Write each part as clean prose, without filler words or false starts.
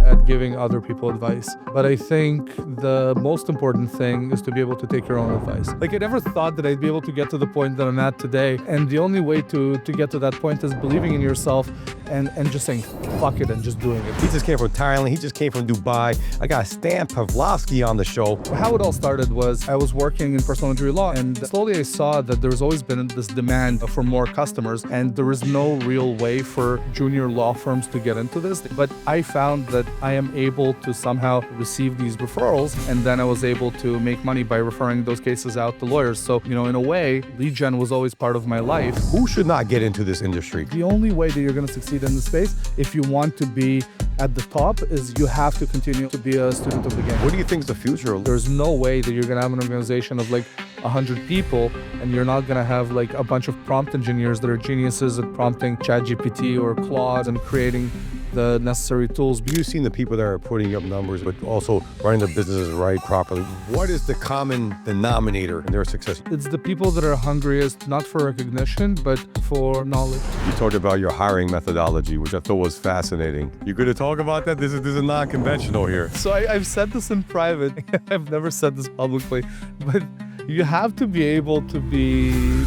at giving other people advice. But I think the most important thing is to be able to take your own advice. Like, I never thought that I'd be able to get to the point that I'm at today. And the only way to get to that point is believing in yourself and just saying, fuck it, and just doing it. He just came from Thailand. He just came from Dubai. I got Stan Pavlovsky on the show. How it all started was I was working in personal injury law, and slowly I saw that there's always been this demand for more customers, and there is no real way for junior law firms to get into this. But I found that I am able to somehow receive these referrals, and then I was able to make money by referring those cases out to lawyers. So, in a way, lead gen was always part of my life. Who should not get into this industry? The only way that you're going to succeed in this space, if you want to be at the top, is you have to continue to be a student of the game. What do you think is the future? There's no way that you're going to have an organization of like 100 people and you're not going to have like a bunch of prompt engineers that are geniuses at prompting ChatGPT or Claude and creating the necessary tools. You've seen the people that are putting up numbers, but also running their businesses right properly. What is the common denominator in their success? It's the people that are hungriest, not for recognition, but for knowledge. You talked about your hiring methodology, which I thought was fascinating. You good to talk about that? This is non-conventional here. So I've said this in private. I've never said this publicly, but you have to be able to be...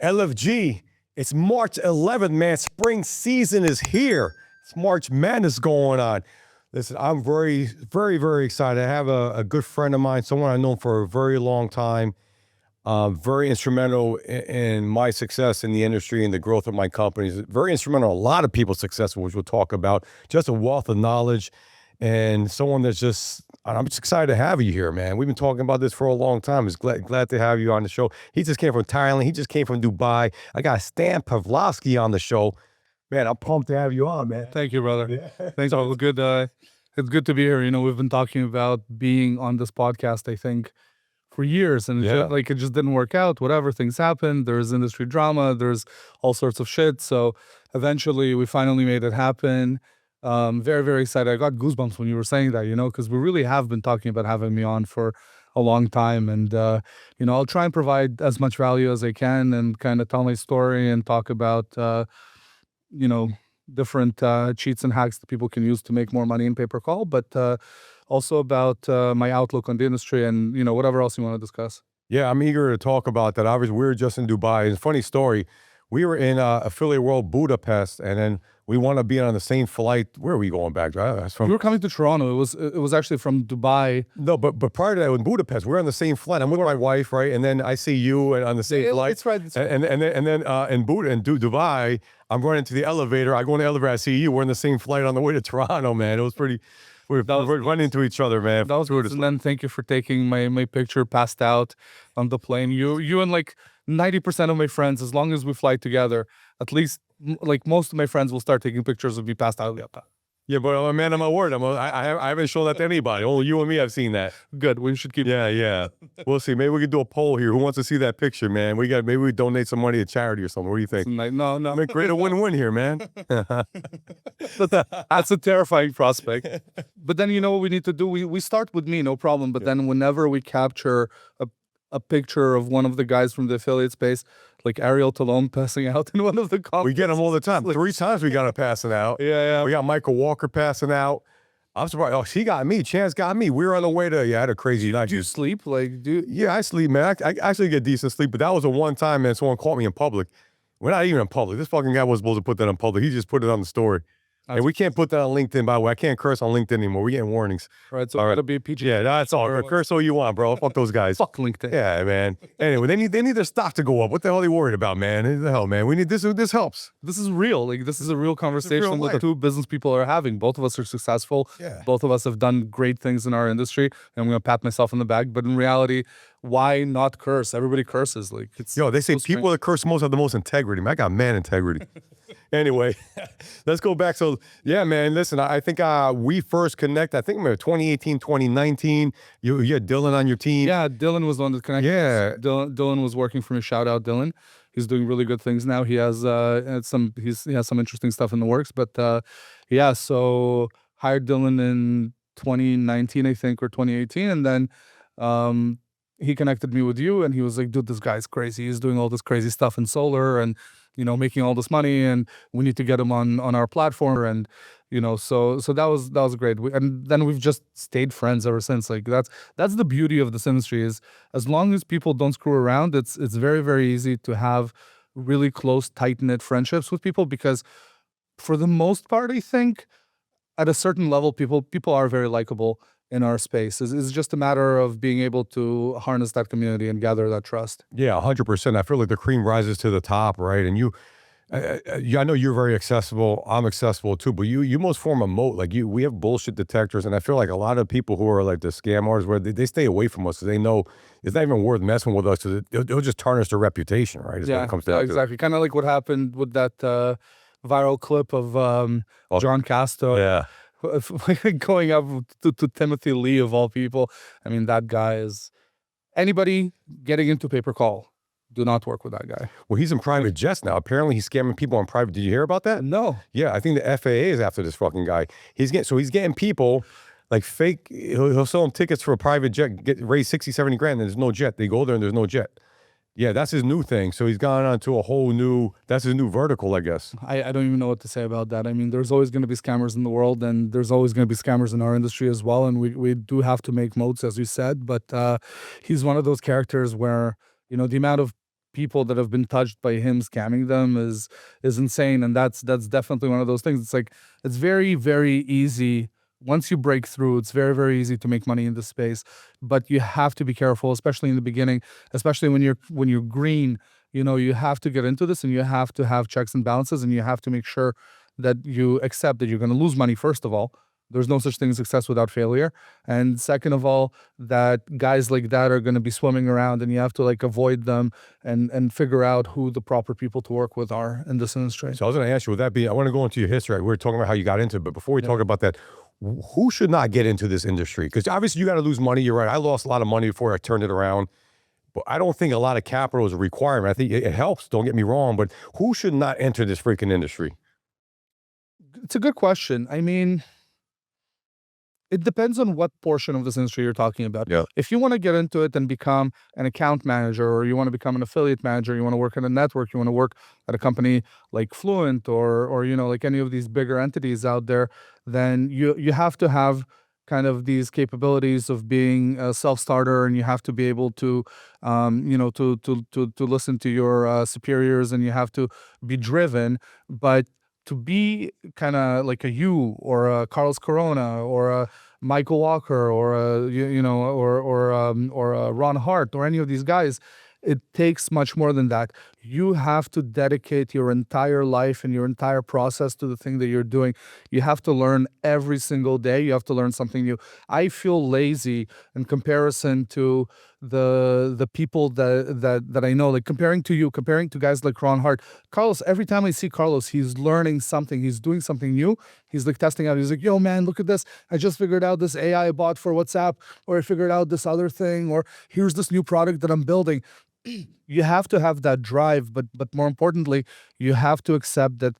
LFG, it's March 11th, man. Spring season is here. It's March Madness going on. Listen, I'm very, very, very excited. I have a good friend of mine, someone I've known for a very long time, very instrumental in my success in the industry and the growth of my companies. Very instrumental in a lot of people's success, which we'll talk about. Just a wealth of knowledge and someone that's just... I'm just excited to have you here, man. We've been talking about this for a long time. It's glad to have you on the show. He just came from Thailand. He just came from Dubai. I got Stan Pavlovsky on the show. Man, I'm pumped to have you on, man. Thank you, brother. Yeah. Thanks. So good. It's good to be here. We've been talking about being on this podcast, I think, for years, and it just didn't work out. Whatever, things happen. There's industry drama. There's all sorts of shit. So eventually, we finally made it happen. Very, very excited. I got goosebumps when you were saying that, because we really have been talking about having me on for a long time. And, I'll try and provide as much value as I can and kind of tell my story and talk about, different cheats and hacks that people can use to make more money in pay-per-call, but also about my outlook on the industry and, whatever else you want to discuss. Yeah, I'm eager to talk about that. Obviously, we were just in Dubai. It's a funny story. We were in Affiliate World Budapest, and then we want to be on the same flight. Where are we going back? We were coming to Toronto. It was actually from Dubai. No, but prior to that, in Budapest, we're on the same flight. I'm with my wife, right? And then I see you on the same flight. That's right. And then in Dubai, I'm running to the elevator. I go in the elevator. I see you. We're in the same flight on the way to Toronto, man. It was pretty. We're running into each other, man. That was good. And then thank you for taking my picture passed out on the plane. You and like 90% of my friends, as long as we fly together, at least like most of my friends will start taking pictures of me passed out. Yeah, but I'm a man of my word. I haven't shown that to anybody. Only you and me have seen that. Good. We should keep. Yeah. We'll see. Maybe we could do a poll here. Who wants to see that picture, man? Maybe we donate some money to charity or something. What do you think? No. Create a win-win here, man. That's a terrifying prospect. But then what we need to do? We start with me, no problem. But then whenever we capture a picture of one of the guys from the affiliate space, like Ariel Talon passing out in one of the comments. We get them all the time. 3 times we got him passing out. Yeah. We got Michael Walker passing out. I'm surprised. Oh, she got me. Chance got me. We were on the way to, I had a crazy night. Do you sleep? Yeah, I sleep, man. I actually get decent sleep, but that was the one time, man, someone caught me in public. We're not even in public. This fucking guy wasn't supposed to put that in public. He just put it on the story. And we can't put that on LinkedIn, by the way. I can't curse on LinkedIn anymore. We're getting warnings. All right, so it'll be a PG. Yeah, that's all. Curse all you want, bro. Fuck those guys. Fuck LinkedIn. Yeah, man. Anyway, they need their stock to go up. What the hell are they worried about, man? What the hell, man? We need this. This helps. This is real. This is a real conversation that two business people are having. Both of us are successful. Yeah. Both of us have done great things in our industry. And I'm going to pat myself on the back. But in reality, why not curse? Everybody curses. They say people that curse most have the most integrity. Man, I got man integrity. Anyway, let's go back. So, yeah, man, listen, I think we first connect, I think maybe 2018, 2019. You had Dylan on your team. Yeah, Dylan was the one that connected. Yeah. Dylan was working for me. Shout out, Dylan. He's doing really good things now. He has some interesting stuff in the works. But so hired Dylan in 2019, I think, or 2018. And then he connected me with you, and he was like, dude, this guy's crazy. He's doing all this crazy stuff in solar, and making all this money, and we need to get him on our platform. And so that was great. And then we've just stayed friends ever since. Like that's the beauty of this industry, is as long as people don't screw around, it's very, very easy to have really close, tight-knit friendships with people, because for the most part, I think at a certain level, people are very likable in our space. It's just a matter of being able to harness that community and gather that trust. Yeah, 100%. I feel like the cream rises to the top, right? And I know you're very accessible. I'm accessible too, but you most form a moat. Like we have bullshit detectors, and I feel like a lot of people who are like the scammers, where they stay away from us because they know it's not even worth messing with us, because it'll just tarnish their reputation, right? Is what it comes down to. Exactly. Kind of like what happened with that viral clip of John Casto. Yeah. Going up to Timothy Lee, of all people. I mean, that guy is... Anybody getting into pay-per-call, do not work with that guy. Well, he's in private jets now. Apparently, he's scamming people on private. Did you hear about that? No. Yeah, I think the FAA is after this fucking guy. He's getting people like fake. He'll sell them tickets for a private jet, raise 60, 70 grand, and there's no jet. They go there and there's no jet. Yeah, that's his new thing. So he's gone on to a whole new, that's his new vertical, I guess. I don't even know what to say about that. I mean, there's always going to be scammers in the world, and there's always going to be scammers in our industry as well. And we do have to make moats, as you said. But he's one of those characters where, the amount of people that have been touched by him scamming them is insane. And that's definitely one of those things. It's like, it's very, very easy. Once you break through, it's very, very easy to make money in this space, but you have to be careful, especially in the beginning, especially when you're green. You have to get into this, and you have to have checks and balances, and you have to make sure that you accept that you're going to lose money. First of all, there's no such thing as success without failure, and second of all, that guys like that are going to be swimming around, and you have to avoid them and figure out who the proper people to work with are in this industry. So I was going to ask you, would that be? I want to go into your history. We were talking about how you got into it, but before we talk about that, who should not get into this industry? Because obviously you got to lose money. You're right. I lost a lot of money before I turned it around, but I don't think a lot of capital is a requirement. I think it helps. Don't get me wrong, but who should not enter this freaking industry? It's a good question. I mean, it depends on what portion of this industry you're talking about. Yeah. If you want to get into it and become an account manager, or you want to become an affiliate manager, you want to work at a network, you want to work at a company like Fluent or like any of these bigger entities out there, then you have to have kind of these capabilities of being a self-starter, and you have to be able to to listen to your superiors, and you have to be driven. But to be kind of like a you, or a Carlos Corona, or a Michael Walker, or a or a Ron Hart, or any of these guys, it takes much more than that. You have to dedicate your entire life and your entire process to the thing that you're doing. You have to learn every single day. You have to learn something new. I feel lazy in comparison to the people that I know, like comparing to guys like Ron Hart. Carlos, every time I see Carlos, he's learning something. He's doing something new. He's testing out. He's like, yo, man, look at this. I just figured out this AI bot for WhatsApp, or I figured out this other thing, or here's this new product that I'm building. You have to have that drive, but more importantly, you have to accept that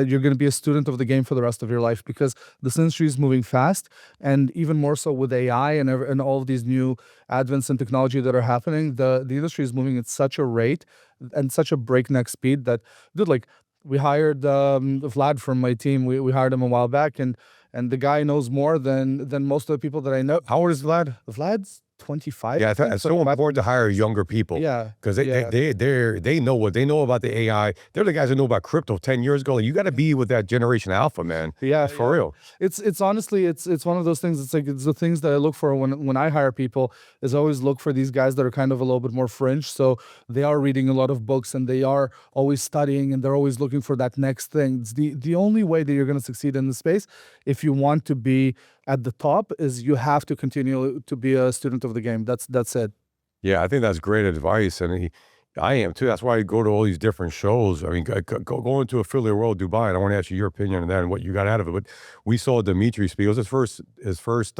you're going to be a student of the game for the rest of your life, because this industry is moving fast, and even more so with AI and all of these new advents in technology that are happening. The industry is moving at such a rate and such a breakneck speed that, dude, we hired Vlad from my team. We hired him a while back, and the guy knows more than most of the people that I know. How old is Vlad? Vlad's 25. Yeah, it's so important to hire younger people. Yeah, because they know what they know about the AI. They're the guys that know about crypto 10 years ago. You got to be with that generation alpha, man. Yeah, for real. It's honestly it's one of those things. It's the things that I look for when I hire people, is always look for these guys that are kind of a little bit more fringe. So they are reading a lot of books, and they are always studying, and they're always looking for that next thing. It's the only way that you're going to succeed in the space, if you want to be at the top, is you have to continue to be a student of the game. That's it. Yeah, I think that's great advice, and I am too. That's why I go to all these different shows. I mean, going to Affiliate World Dubai, and I want to ask you your opinion on that and what you got out of it. But we saw Dimitri speak. It was his first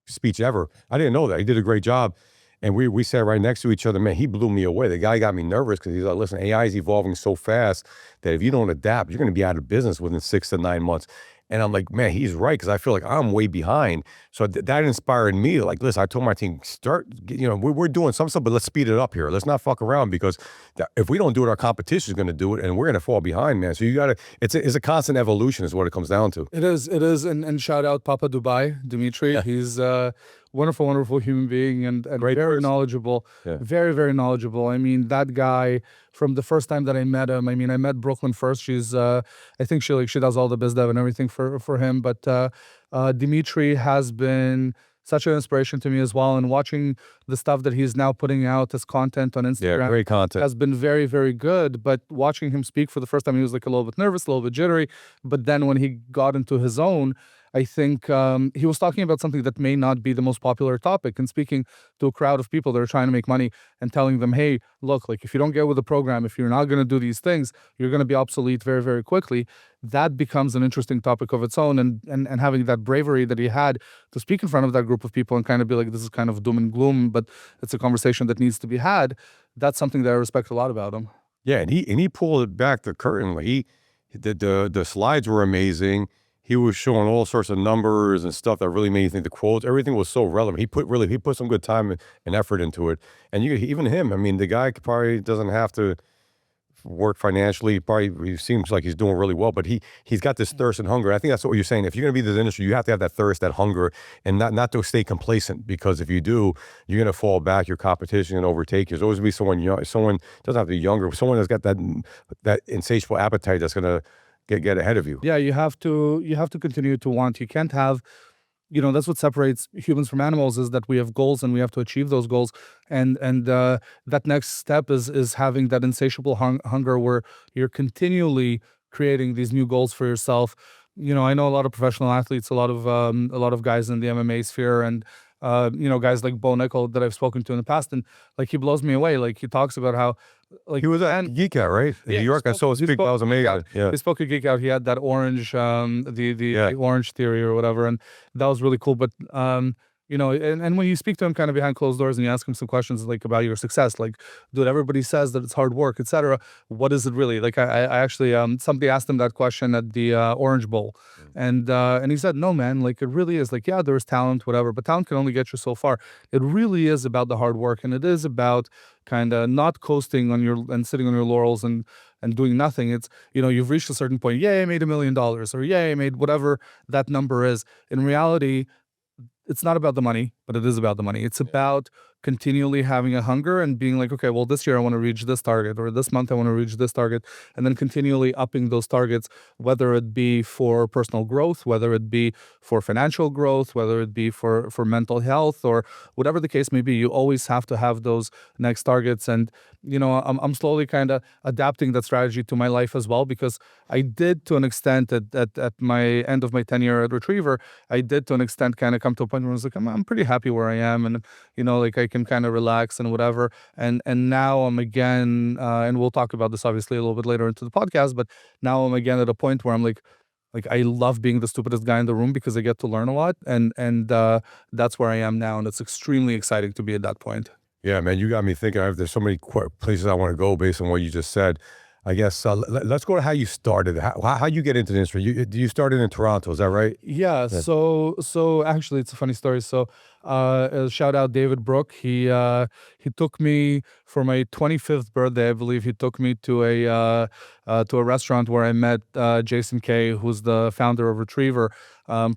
speech ever. I didn't know that. He did a great job. And we sat right next to each other. Man, he blew me away. The guy got me nervous, because he's like, listen, AI is evolving so fast that if you don't adapt, you're going to be out of business within 6 to 9 months. And I'm like, man, he's right, because I feel like I'm way behind. So that inspired me. Like, listen, I told my team, we're doing some stuff, but let's speed it up here. Let's not fuck around, because if we don't do it, our competition is going to do it, and we're going to fall behind, man. So you got to, it's a constant evolution is what it comes down to. It is. And shout out Papa Dubai, Dimitri. Yeah. He's a wonderful human being and very person. knowledgeable. Yeah. Very knowledgeable. I mean, that guy, from the first time that I met him, I mean, I met Brooklyn first. She's, I think she does all the biz dev and everything for him. But Dimitri has been such an inspiration to me as well. And watching the stuff that he's now putting out as content on Instagram, great content, has been very good. But watching him speak for the first time, he was like a little bit nervous, a little bit jittery. But then when he got into his own, I think he was talking about something that may not be the most popular topic, and speaking to a crowd of people that are trying to make money and telling them, hey, look, like if you don't get with the program, if you're not going to do these things, you're going to be obsolete very quickly. That becomes an interesting topic of its own. And having that bravery that he had to speak in front of that group of people and kind of be like, this is kind of doom and gloom, but it's a conversation that needs to be had. That's something that I respect a lot about him. Yeah, and he pulled it back the curtain. Like the slides were amazing. He was showing all sorts of numbers and stuff that really made you think. The quotes, everything was so relevant. He put some good time and effort into it. And even him, I mean, the guy probably doesn't have to work financially. He seems like he's doing really well, but he's got this thirst and hunger. I think that's what you're saying. If you're going to be in this industry, you have to have that thirst, that hunger, and not to stay complacent, because if you do, you're going to fall back. Your competition and overtake you. There's always be someone young. Someone doesn't have to be younger. Someone that's got that insatiable appetite that's going to get ahead of you. Yeah, you have to continue to want. You can't have, that's what separates humans from animals, is that we have goals and we have to achieve those goals. And that next step is having that insatiable hunger where you're continually creating these new goals for yourself. I know a lot of professional athletes, a lot of guys in the MMA sphere, and guys like Bo Nickel that I've spoken to in the past, and like he blows me away. Like he talks about how, like, he was at Geek Out, right? In New York. I saw his speak. That was amazing. Yeah. He spoke at Geek Out. He had that orange, the orange theory or whatever, and that was really cool. But and when you speak to him kind of behind closed doors and you ask him some questions like about your success, like, dude, everybody says that it's hard work, etc. What is it really? Like I actually, somebody asked him that question at the Orange Bowl, and he said, no, man, like it really is, like, yeah, there's talent, whatever, but talent can only get you so far. It really is about the hard work, and it is about kind of not coasting and sitting on your laurels and doing nothing. It's, you've reached a certain point. Yay, I made $1 million, or yay, I made whatever that number is. In reality, it's not about the money, but it is about the money. It's about continually having a hunger and being like, okay, well, this year I want to reach this target, or this month I want to reach this target, and then continually upping those targets, whether it be for personal growth, whether it be for financial growth, whether it be for mental health, or whatever the case may be. You always have to have those next targets. And, I'm slowly kind of adapting that strategy to my life as well, because I did, to an extent, at my end of my tenure at Retriever, I did to an extent kind of come to a point where I was like, I'm pretty happy where I am, and like I can kind of relax and whatever. And now I'm again, and we'll talk about this obviously a little bit later into the podcast, but now I'm again at a point where I'm like I love being the stupidest guy in the room, because I get to learn a lot, and that's where I am now, and it's extremely exciting to be at that point. Yeah, man, you got me thinking. There's so many places I want to go based on what you just said. I guess let's go to how you started. How you get into the industry? You started in Toronto, is that right? Yeah. So actually, it's a funny story. So shout out David Brook. He took me for my 25th birthday, I believe. He took me to a restaurant where I met Jason Kay, who's the founder of Retriever.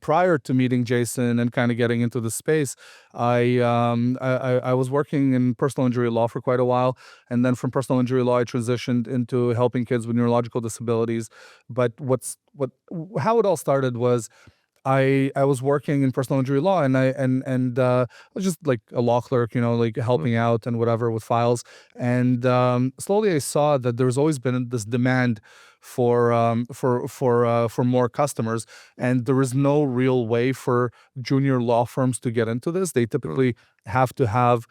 Prior to meeting Jason and kind of getting into the space, I was working in personal injury law for quite a while, and then from personal injury law I transitioned into helping kids with neurological disabilities. But how it all started was, I was working in personal injury law, and I was just like a law clerk, like helping out and whatever with files. And slowly I saw that there's always been this demand for more customers, and there is no real way for junior law firms to get into this. They typically have to have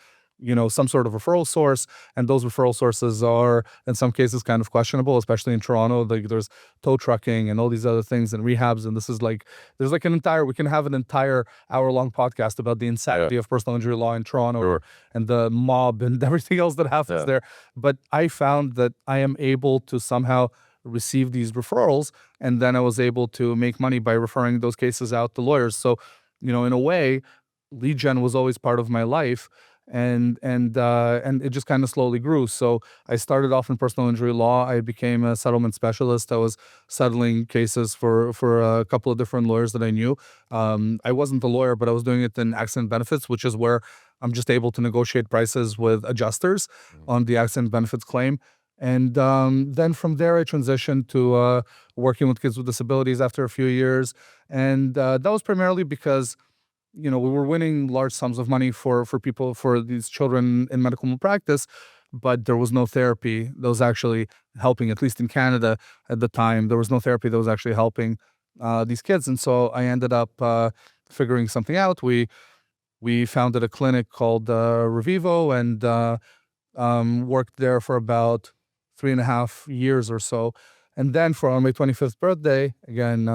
some sort of referral source, and those referral sources are in some cases kind of questionable, especially in Toronto. Like there's tow trucking and all these other things and rehabs, and this is like, there's like we can have an entire hour-long podcast about the insanity of personal injury law in Toronto, and the mob and everything else that happens there. But I found that I am able to somehow receive these referrals, and then I was able to make money by referring those cases out to lawyers. So, in a way, lead gen was always part of my life, and it just kind of slowly grew. So I started off in personal injury law. I became a settlement specialist. I was settling cases for a couple of different lawyers that I knew. I wasn't a lawyer, but I was doing it in accident benefits, which is where I'm just able to negotiate prices with adjusters on the accident benefits claim. And then from there, I transitioned to working with kids with disabilities after a few years. And that was primarily because we were winning large sums of money for people, for these children in medical malpractice, but there was no therapy that was actually helping, at least in Canada at the time. There was no therapy that was actually helping these kids. And so I ended up figuring something out. We founded a clinic called Revivo, and worked there for about 3.5 years or so. And then on my 25th birthday, again,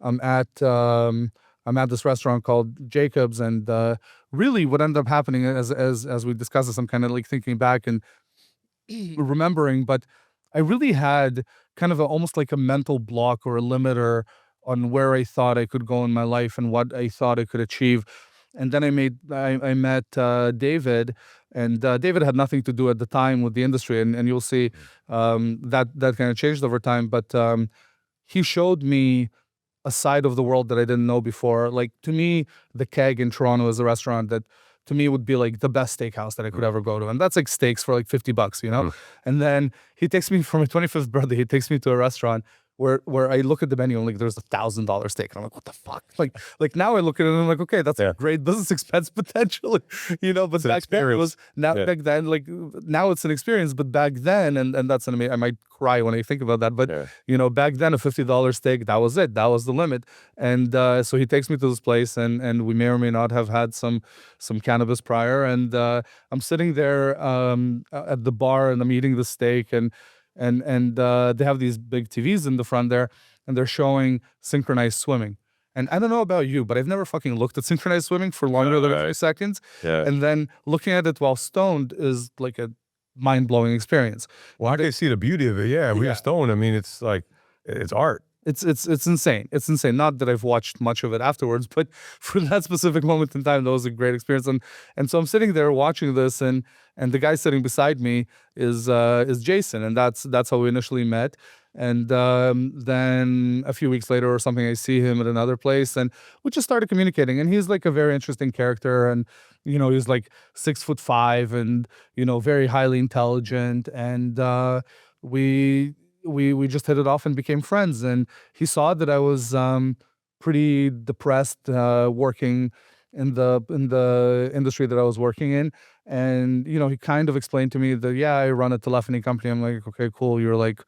I'm at this restaurant called Jacob's, and really what ended up happening as we discussed this, I'm kind of like thinking back and remembering, but I really had kind of almost like a mental block or a limiter on where I thought I could go in my life and what I thought I could achieve. And then I met David, and David had nothing to do at the time with the industry, and you'll see that kind of changed over time. But he showed me a side of the world that I didn't know before. Like, to me, the Keg in Toronto is a restaurant that to me would be like the best steakhouse that I could ever go to. And that's like steaks for like $50, And then he takes me for my 25th birthday, he takes me to a restaurant where I look at the menu and like there's $1,000 steak. And I'm like, what the fuck? Like now I look at it and I'm like, okay, that's a great business expense potentially, but back then it was back then, like now it's an experience, but back then, and that's I might cry when I think about that, but back then a $50 steak, that was it. That was the limit. And so he takes me to this place, and we may or may not have had some cannabis prior. And I'm sitting there at the bar, and I'm eating the steak, and they have these big TVs in the front there, and they're showing synchronized swimming. And I don't know about you, but I've never fucking looked at synchronized swimming for longer than a few seconds. Yeah. And then looking at it while stoned is like a mind-blowing experience. Well, I can see the beauty of it. Yeah, we are stoned. I mean, it's like, it's art. It's insane. It's insane. Not that I've watched much of it afterwards, but for that specific moment in time, that was a great experience. And so I'm sitting there watching this, and the guy sitting beside me is Jason, and that's how we initially met. And then a few weeks later or something, I see him at another place, and we just started communicating. And he's like a very interesting character, and he's like 6'5", and very highly intelligent, and we just hit it off and became friends. And he saw that I was pretty depressed working in the industry that I was working in. And he kind of explained to me that, yeah, I run a telephony company. I'm like, okay, cool. You're like,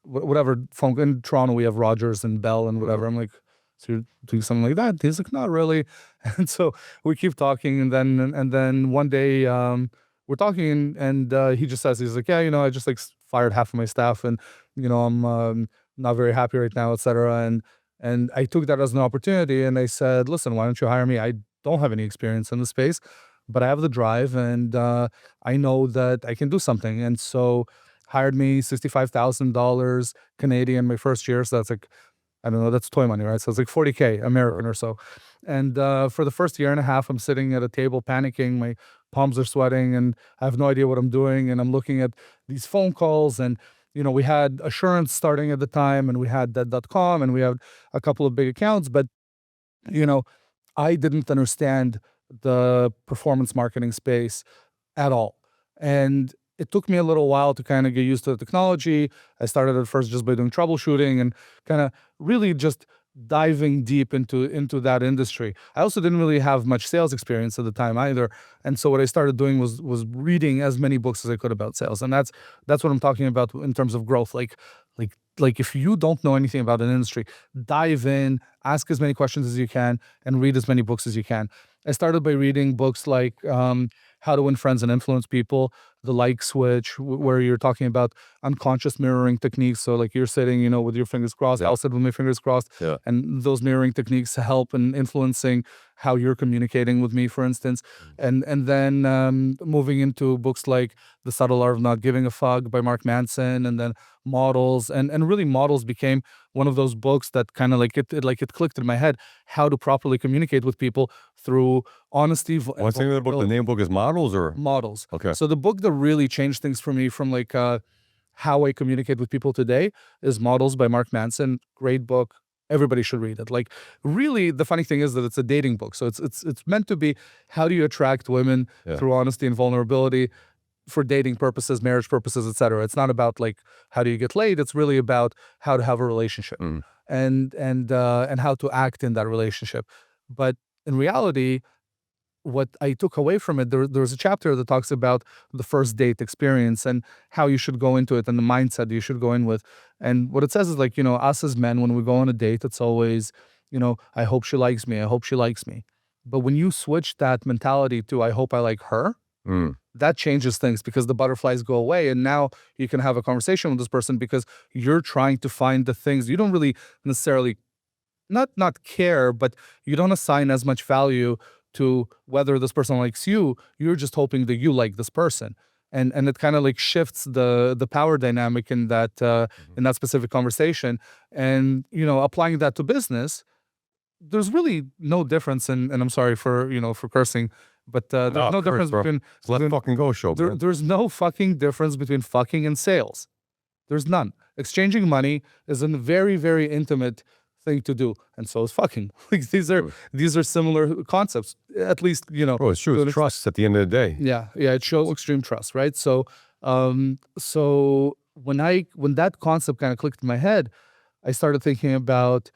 whatever phone in Toronto, we have Rogers and Bell and whatever. I'm like, so you're doing something like that? He's like, not really. And so we keep talking, and then one day we're talking, and he just says, he's like, yeah, I just like fired half of my staff, and I'm not very happy right now, etc. And I took that as an opportunity, and I said, listen, why don't you hire me? I don't have any experience in the space, but I have the drive, and I know that I can do something. And so hired me $65,000 Canadian my first year. So that's like, I don't know, that's toy money, right? So it's like 40K American or so. And for the first year and a half, I'm sitting at a table panicking. My palms are sweating, and I have no idea what I'm doing. And I'm looking at these phone calls, and we had Assurance starting at the time, and we had Dead.com, and we had a couple of big accounts. But I didn't understand the performance marketing space at all. And it took me a little while to kind of get used to the technology. I started at first just by doing troubleshooting and kind of really just diving deep into that industry. I also didn't really have much sales experience at the time either. And so what I started doing was reading as many books as I could about sales. And that's what I'm talking about in terms of growth. Like if you don't know anything about an industry, dive in, ask as many questions as you can, and read as many books as you can. I started by reading books like How to Win Friends and Influence People, The Like Switch, where you're talking about unconscious mirroring techniques. So like you're sitting, with your fingers crossed, I'll sit with my fingers crossed, and those mirroring techniques help in influencing how you're communicating with me, for instance. And then moving into books like The Subtle Art of Not Giving a Fuck by Mark Manson, and then Models. And really Models became one of those books that kind of like it clicked in my head, how to properly communicate with people through honesty. What's the name of the book? The name of the book is Models, or? Models. Okay. So the book that really changed things for me from like how I communicate with people today is Models by Mark Manson. Great book. Everybody should read it. Like, really, the funny thing is that it's a dating book. So it's meant to be, how do you attract women through honesty and vulnerability for dating purposes, marriage purposes, etc. It's not about like how do you get laid. It's really about how to have a relationship and how to act in that relationship. But in reality, what I took away from it, there's a chapter that talks about the first date experience and how you should go into it and the mindset you should go in with. And what it says is like, us as men, when we go on a date, it's always, I hope she likes me. I hope she likes me. But when you switch that mentality to I hope I like her, that changes things, because the butterflies go away. And now you can have a conversation with this person because you're trying to find the things you don't really necessarily not care, but you don't assign as much value to whether this person likes you. You're just hoping that you like this person, and it kind of like shifts the power dynamic in that specific conversation. And applying that to business, there's really no difference and I'm sorry for for cursing, but there's no difference between Let fucking go show. There's no fucking difference between fucking and sales. There's none. Exchanging money is a very, very intimate thing to do, and so is fucking. Like these are similar concepts, at least Oh, it's true. It's trust at the end of the day. Yeah, it shows extreme trust, right? So when that concept kind of clicked in my head, I started thinking about,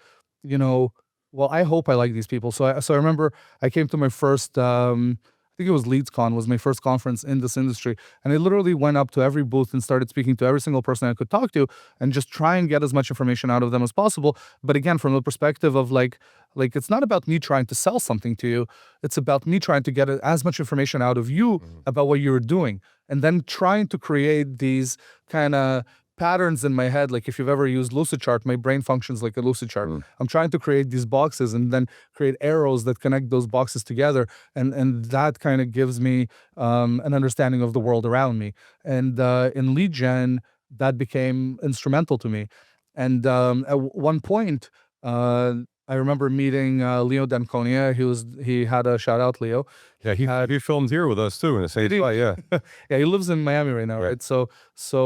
well, I hope I like these people. So I remember I came to my first I think it was LeadsCon, was my first conference in this industry. And I literally went up to every booth and started speaking to every single person I could talk to and just try and get as much information out of them as possible. But again, from the perspective of like it's not about me trying to sell something to you. It's about me trying to get as much information out of you about what you're doing. And then trying to create these kind of patterns in my head. Like if you've ever used lucid chart, my brain functions like a lucid chart. I'm trying to create these boxes and then create arrows that connect those boxes together, and that kind of gives me an understanding of the world around me. And in lead gen, that became instrumental to me. And at one point, I remember meeting Leo D'Anconia. He had a shout out, Leo. Yeah, he filmed here with us too in the same spot. Yeah, yeah, he lives in Miami right now, right? So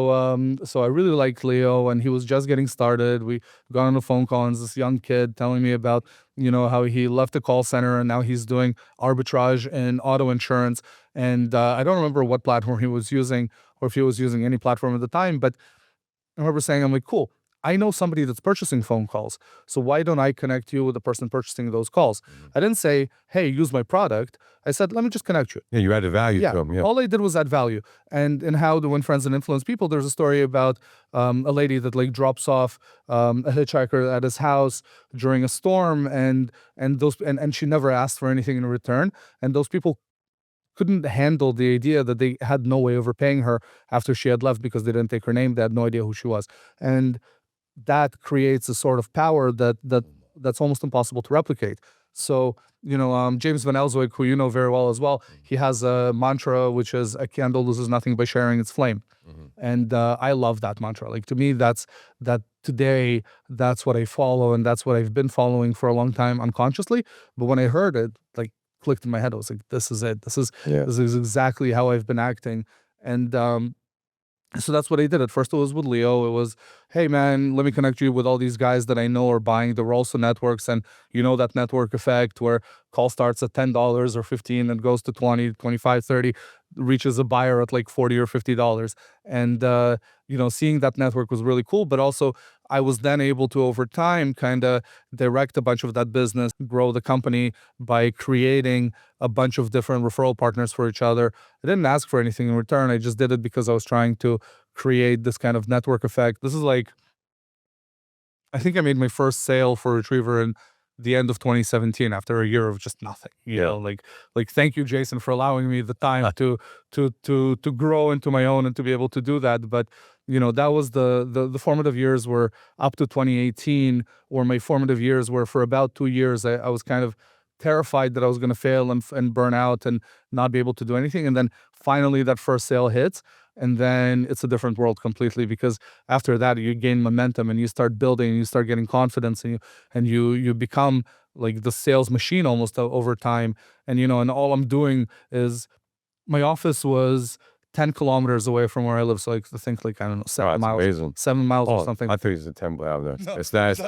I really liked Leo, and he was just getting started. We got on a phone call, and this young kid telling me about how he left the call center and now he's doing arbitrage in auto insurance. And I don't remember what platform he was using or if he was using any platform at the time, but I remember saying, I'm like, cool. I know somebody that's purchasing phone calls, so why don't I connect you with the person purchasing those calls? I didn't say, hey, use my product. I said, let me just connect you. Yeah, you added value to them. Yeah. All I did was add value. And in How to Win Friends and Influence People, there's a story about a lady that like drops off a hitchhiker at his house during a storm, and she never asked for anything in return. And those people couldn't handle the idea that they had no way of repaying her after she had left because they didn't take her name. They had no idea who she was. And that creates a sort of power that's almost impossible to replicate. So, James Van Elswyk, who you know very well as well, he has a mantra which is, a candle loses nothing by sharing its flame. And I love that mantra. Like, to me, that's what I follow, and that's what I've been following for a long time unconsciously. But when I heard it, like, clicked in my head, I was like, this is it. This is exactly how I've been acting. And so that's what I did. At first it was with Leo. It was, hey man, let me connect you with all these guys that I know are buying. There were also networks, and that network effect where call starts at $10 or $15 and goes to $20, $25, $30, reaches a buyer at like $40 or $50. And seeing that network was really cool. But also I was then able to, over time, kind of direct a bunch of that business, grow the company by creating a bunch of different referral partners for each other. I didn't ask for anything in return. I just did it because I was trying to create this kind of network effect. This is like, I think I made my first sale for Retriever in the end of 2017 after a year of just nothing. Like thank you, Jason, for allowing me the time to grow into my own and to be able to do that. But that was the formative years were up to 2018, or my formative years were for about 2 years. I was kind of terrified that I was going to fail and burn out and not be able to do anything. And then finally that first sale hits, and then it's a different world completely, because after that you gain momentum and you start building and you start getting confidence, and you become like the sales machine almost over time. And and all I'm doing is, my office was 10 kilometers away from where I live. So I think like, I don't know, 7 miles, amazing. 7 miles or something. I think it's a 10. It's nice.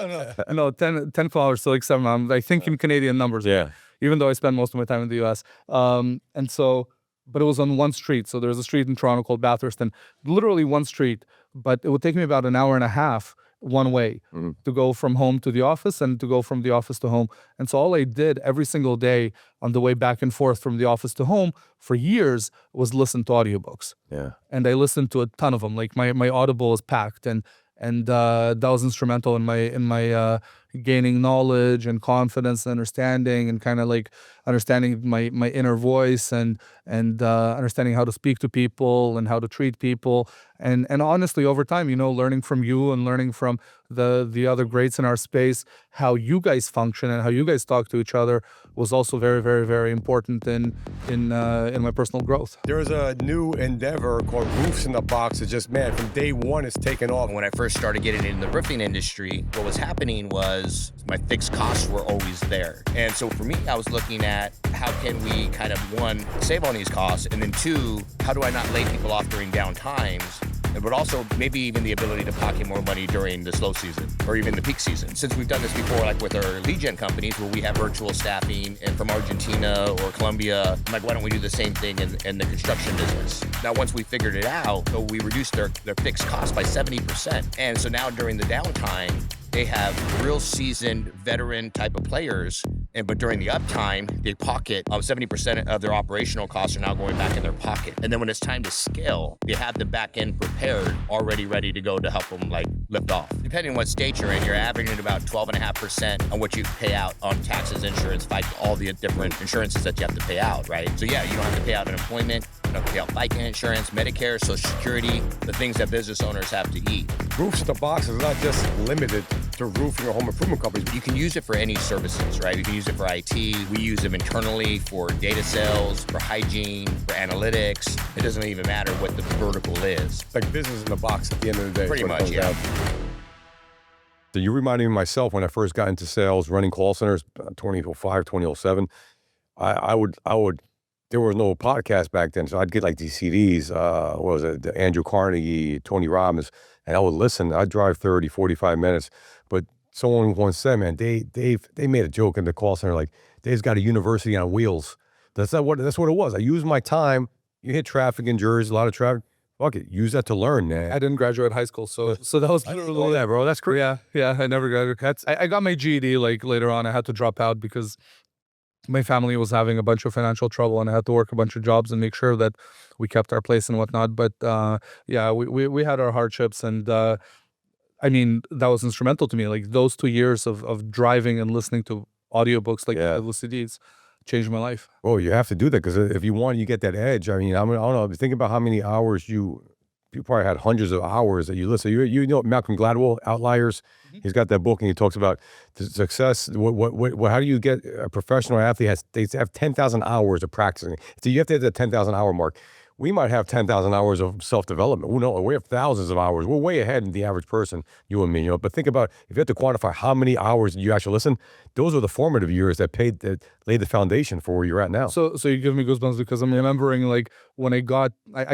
No, 10 kilometers, so like 7 miles. I think in Canadian numbers. Yeah. Even though I spend most of my time in the US. And so, but it was on one street. So there's a street in Toronto called Bathurst, and literally one street, but it would take me about an hour and a half one way to go from home to the office and to go from the office to home. And so all I did every single day on the way back and forth from the office to home for years was listen to audiobooks. Yeah. And I listened to a ton of them. Like my Audible was packed, and that was instrumental in my gaining knowledge and confidence and understanding, and kind of like understanding my inner voice, and understanding how to speak to people and how to treat people. And honestly, over time, learning from you and learning from the other greats in our space, how you guys function and how you guys talk to each other, was also very, very, very important in my personal growth. There's a new endeavor called Roofs in the Box. It's just, man, from day one, it's taken off. When I first started getting into the roofing industry, what was happening was my fixed costs were always there. And so for me, I was looking at how can we kind of, one, save on these costs, and then two, how do I not lay people off during down times, but also maybe even the ability to pocket more money during the slow season or even the peak season. Since we've done this before, like with our lead gen companies where we have virtual staffing, and from Argentina or Colombia, I'm like, why don't we do the same thing in the construction business? Now, once we figured it out, we reduced their fixed costs by 70%. And so now during the downtime, they have real seasoned veteran type of players, but during the uptime, they pocket 70% of their operational costs are now going back in their pocket. And then when it's time to scale, they have the back end prepared, already ready to go to help them like lift off. Depending on what state you're in, you're averaging about 12.5% on what you pay out on taxes, insurance, all the different insurances that you have to pay out, right? So yeah, you don't have to pay out unemployment, you don't have to pay out FICA insurance, Medicare, Social Security, the things that business owners have to eat. Roofs in the Box is not just limited to roofing or home improvement companies. You can use it for any services, right? You can use it for IT. We use them internally for data sales, for hygiene, for analytics. It doesn't even matter what the vertical is. It's like business in the box at the end of the day. Pretty much, yeah. So you reminded me of myself when I first got into sales, running call centers, 2005, 2007. I would, there was no podcast back then, so I'd get like these CDs, what was it, the Andrew Carnegie, Tony Robbins, and I would listen. I'd drive 30, 45 minutes. But someone once said, man, they made a joke in the call center, like, Dave's got a university on wheels. That's what it was. I used my time. You hit traffic in Jersey, a lot of traffic. Fuck it, use that to learn, man. I didn't graduate high school, so that was literally that, bro. That's crazy. Yeah, I never graduated. I got my GED like later on. I had to drop out because my family was having a bunch of financial trouble, and I had to work a bunch of jobs and make sure that we kept our place and whatnot. But yeah, we had our hardships, and I mean, that was instrumental to me. Like those 2 years of driving and listening to audiobooks, like the CDs, changed my life. Well, you have to do that because if you want, you get that edge. I mean, I don't know. Think about how many hours you probably had hundreds of hours that you listen. You know Malcolm Gladwell, Outliers. He's got that book, and he talks about the success. How do you get a professional athlete? They have 10,000 hours of practicing. So you have to hit that 10,000 hour mark. We might have 10,000 hours of self-development. We have thousands of hours. We're way ahead in the average person, you and me. But think about if you have to quantify how many hours you actually listen. Those are the formative years that laid the foundation for where you're at now. So you give me goosebumps because I'm remembering like when I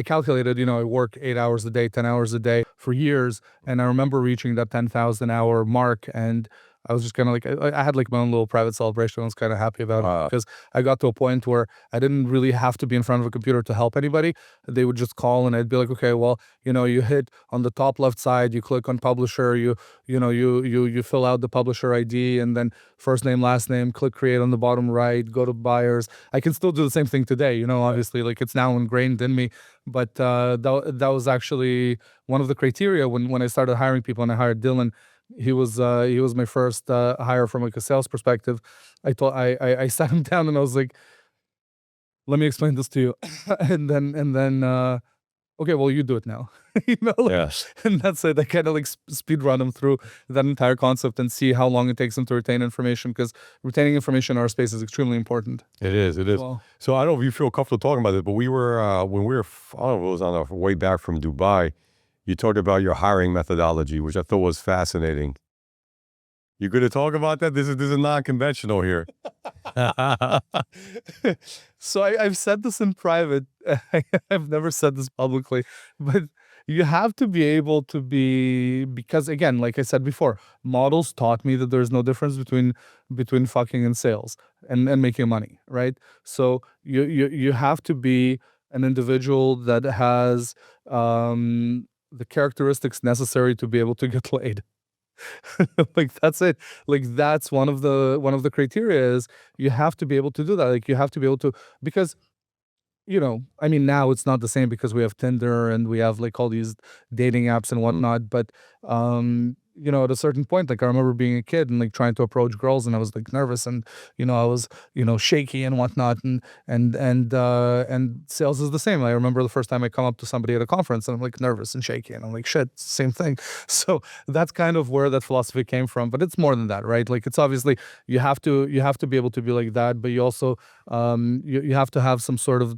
calculated, I work 8 hours a day, 10 hours a day for years, and I remember reaching that 10,000 hour mark, and I was just kind of like, I had like my own little private celebration. I was kind of happy about it because I got to a point where I didn't really have to be in front of a computer to help anybody. They would just call, and I'd be like, okay, well, you hit on the top left side, you click on publisher, you fill out the publisher ID, and then first name, last name, click create on the bottom right, go to buyers. I can still do the same thing today, obviously, like it's now ingrained in me. But that was actually one of the criteria when I started hiring people, and I hired Dylan. He was my first hire from like a sales perspective. I sat him down and I was like, let me explain this to you. and then okay, well, you do it now. Like, Yes. and that's it. I kind of like speed run them through that entire concept and see how long it takes them to retain information, because retaining information in our space is extremely important. It is. Well, So I don't know if you feel comfortable talking about it, but we were, when we were, I don't know, it was on our way back from Dubai, you talked about your hiring methodology, which I thought was fascinating. You good to talk about that? This is non-conventional here. so I've said this in private. I've never said this publicly, but you have to be able to be, because again, like I said before, models taught me that there's no difference between fucking and sales and making money, right? So you have to be an individual that has the characteristics necessary to be able to get laid. Like that's it. Like that's one of the criteria is you have to be able to do that. Like you have to be able to, because I mean, now it's not the same because we have Tinder and we have like all these dating apps and whatnot. But at a certain point, like I remember being a kid and like trying to approach girls, and I was like nervous, and I was shaky and whatnot, and sales is the same. I remember the first time I come up to somebody at a conference and I'm like nervous and shaky, and I'm like, shit, same thing. So that's kind of where that philosophy came from. But it's more than that, right? Like it's obviously you have to be able to be like that, but you also you have to have some sort of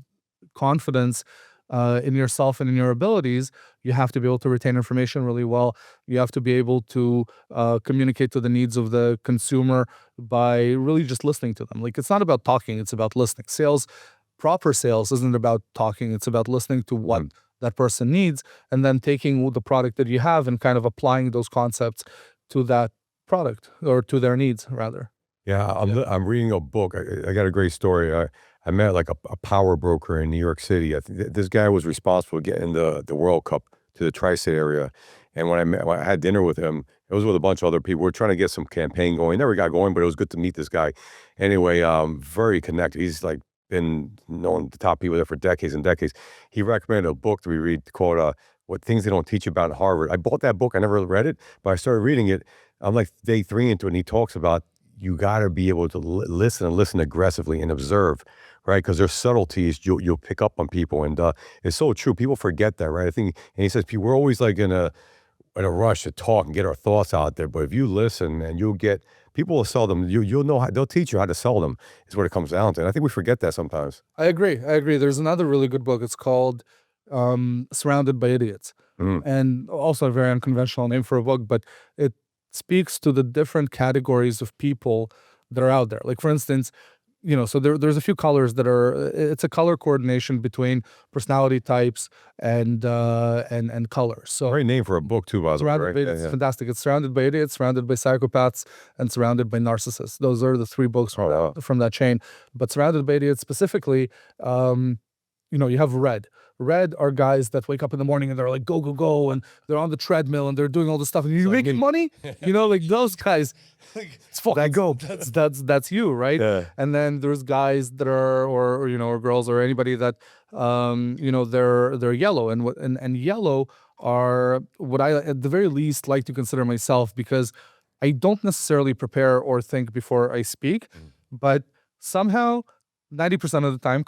confidence in yourself and in your abilities. You have to be able to retain information really well. You have to be able to communicate to the needs of the consumer by really just listening to them. Like it's not about talking, it's about listening. Proper sales isn't about talking, it's about listening to what that person needs, and then taking the product that you have and kind of applying those concepts to that product, or to their needs rather. Yeah, I'm reading a book. I got a great story. I met like a power broker in New York City. I think this guy was responsible for getting the World Cup to the tri-state area. And when I had dinner with him, it was with a bunch of other people. We're trying to get some campaign going. Never got going, but it was good to meet this guy. Anyway, very connected. He's like been known the top people there for decades and decades. He recommended a book that we read called "What Things They Don't Teach You About in Harvard." I bought that book. I never read it, but I started reading it. I'm like day 3 into it, and he talks about you got to be able to listen and listen aggressively and observe, right? Because there's subtleties you'll pick up on people, and it's so true. People forget that, right? I think, and he says we're always like in a rush to talk and get our thoughts out there, but if you listen and you'll get people will sell them, you'll know how, they'll teach you how to sell them. Is what it comes down to, and I think we forget that sometimes. I agree. There's another really good book. It's called Surrounded by Idiots, and also a very unconventional name for a book, but it speaks to the different categories of people that are out there. Like for instance, so there's a few colors that it's a color coordination between personality types and colors. So great name for a book too, by the way. Surrounded by Idiots, fantastic. It's Surrounded by Idiots, Surrounded by Psychopaths, and Surrounded by Narcissists. Those are the 3 books from that chain. But Surrounded by Idiots specifically, you have Red. Red are guys that wake up in the morning and they're like, go, go, go. And they're on the treadmill and they're doing all this stuff. And you're making money? Like those guys. It's fucking go. That's you, right? Yeah. And then there's guys that are, or girls or anybody that, they're yellow. And yellow are what I, at the very least, like to consider myself, because I don't necessarily prepare or think before I speak, but somehow 90% of the time,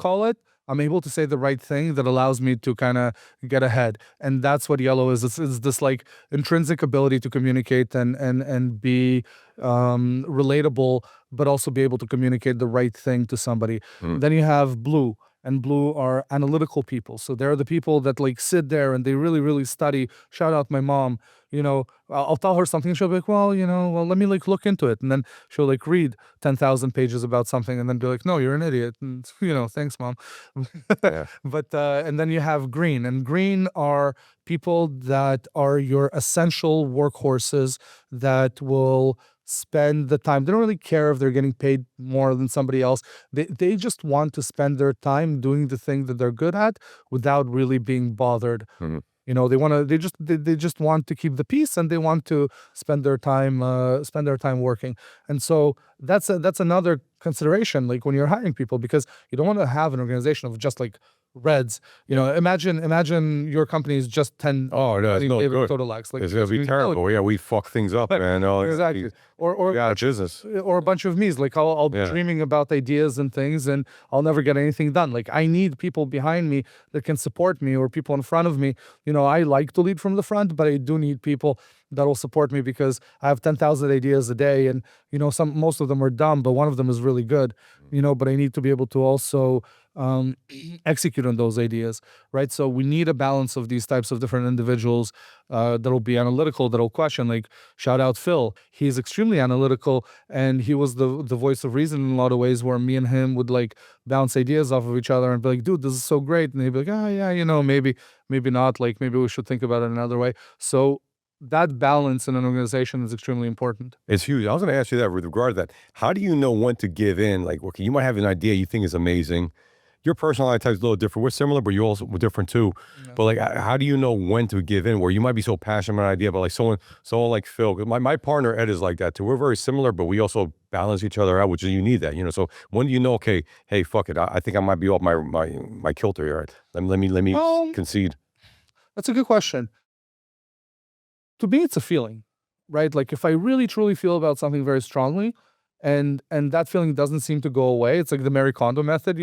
I'm able to say the right thing that allows me to kind of get ahead. And that's what yellow is. It's this like intrinsic ability to communicate and be relatable, but also be able to communicate the right thing to somebody. Then you have blue. And blue are analytical people. So they're the people that like sit there and they really, really study. Shout out my mom. I'll tell her something. She'll be like, well, let me like look into it. And then she'll like read 10,000 pages about something and then be like, no, you're an idiot. And, thanks, mom. Yeah. But, and then you have green. And green are people that are your essential workhorses that will spend the time. They don't really care if they're getting paid more than somebody else. They just want to spend their time doing the thing that they're good at without really being bothered. They just want to keep the peace, and they want to spend their time working. And so that's another consideration, like when you're hiring people, because you don't want to have an organization of just like Reds. Imagine your company is just 10 Oh, no, it's no good. total X. It's gonna be terrible. Yeah, we fuck things up, man. Oh, Exactly. Or yeah, business. or a bunch of me's. Like I'll be dreaming about ideas and things, and I'll never get anything done. Like I need people behind me that can support me, or people in front of me. I like to lead from the front, but I do need people that will support me, because I have 10,000 ideas a day, and most of them are dumb, but one of them is really good. But I need to be able to also execute on those ideas, right? So we need a balance of these types of different individuals that'll be analytical, that'll question. Like shout out Phil, he's extremely analytical, and he was the voice of reason in a lot of ways, where me and him would like bounce ideas off of each other and be like, dude, this is so great, and he'd be like, oh yeah, maybe not, like maybe we should think about it another way. So that balance in an organization is extremely important. It's huge. I was going to ask you that with regard to that. How do you know when to give in? Like, okay, you might have an idea you think is amazing. Your personality type is a little different. We're similar, but you also we're different too. Yeah. But like, how do you know when to give in? Where you might be so passionate about an idea, but like someone like Phil, my partner Ed is like that too. We're very similar, but we also balance each other out, which is you need that, So when do you know? Okay, hey, fuck it. I think I might be off my kilter here. Let me concede. That's a good question. To me, it's a feeling, right? Like if I really truly feel about something very strongly, and that feeling doesn't seem to go away, it's like the Marie Kondo method,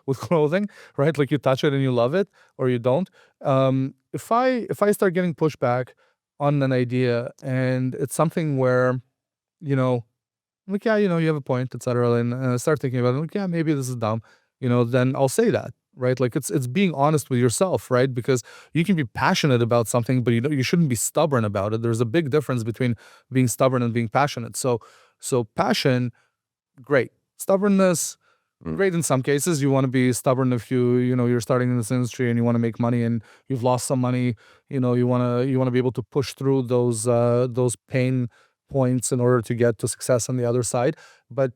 with clothing, right? Like you touch it and you love it, or you don't. If I start getting pushback on an idea, and it's something where, like you have a point, etc., and I start thinking about it, like maybe this is dumb, then I'll say that. Right, like it's being honest with yourself, right? Because you can be passionate about something, but you shouldn't be stubborn about it. There's a big difference between being stubborn and being passionate. So passion, great. Stubbornness, great in some cases. You want to be stubborn if you're starting in this industry and you want to make money and you've lost some money. You want to be able to push through those pain points in order to get to success on the other side. But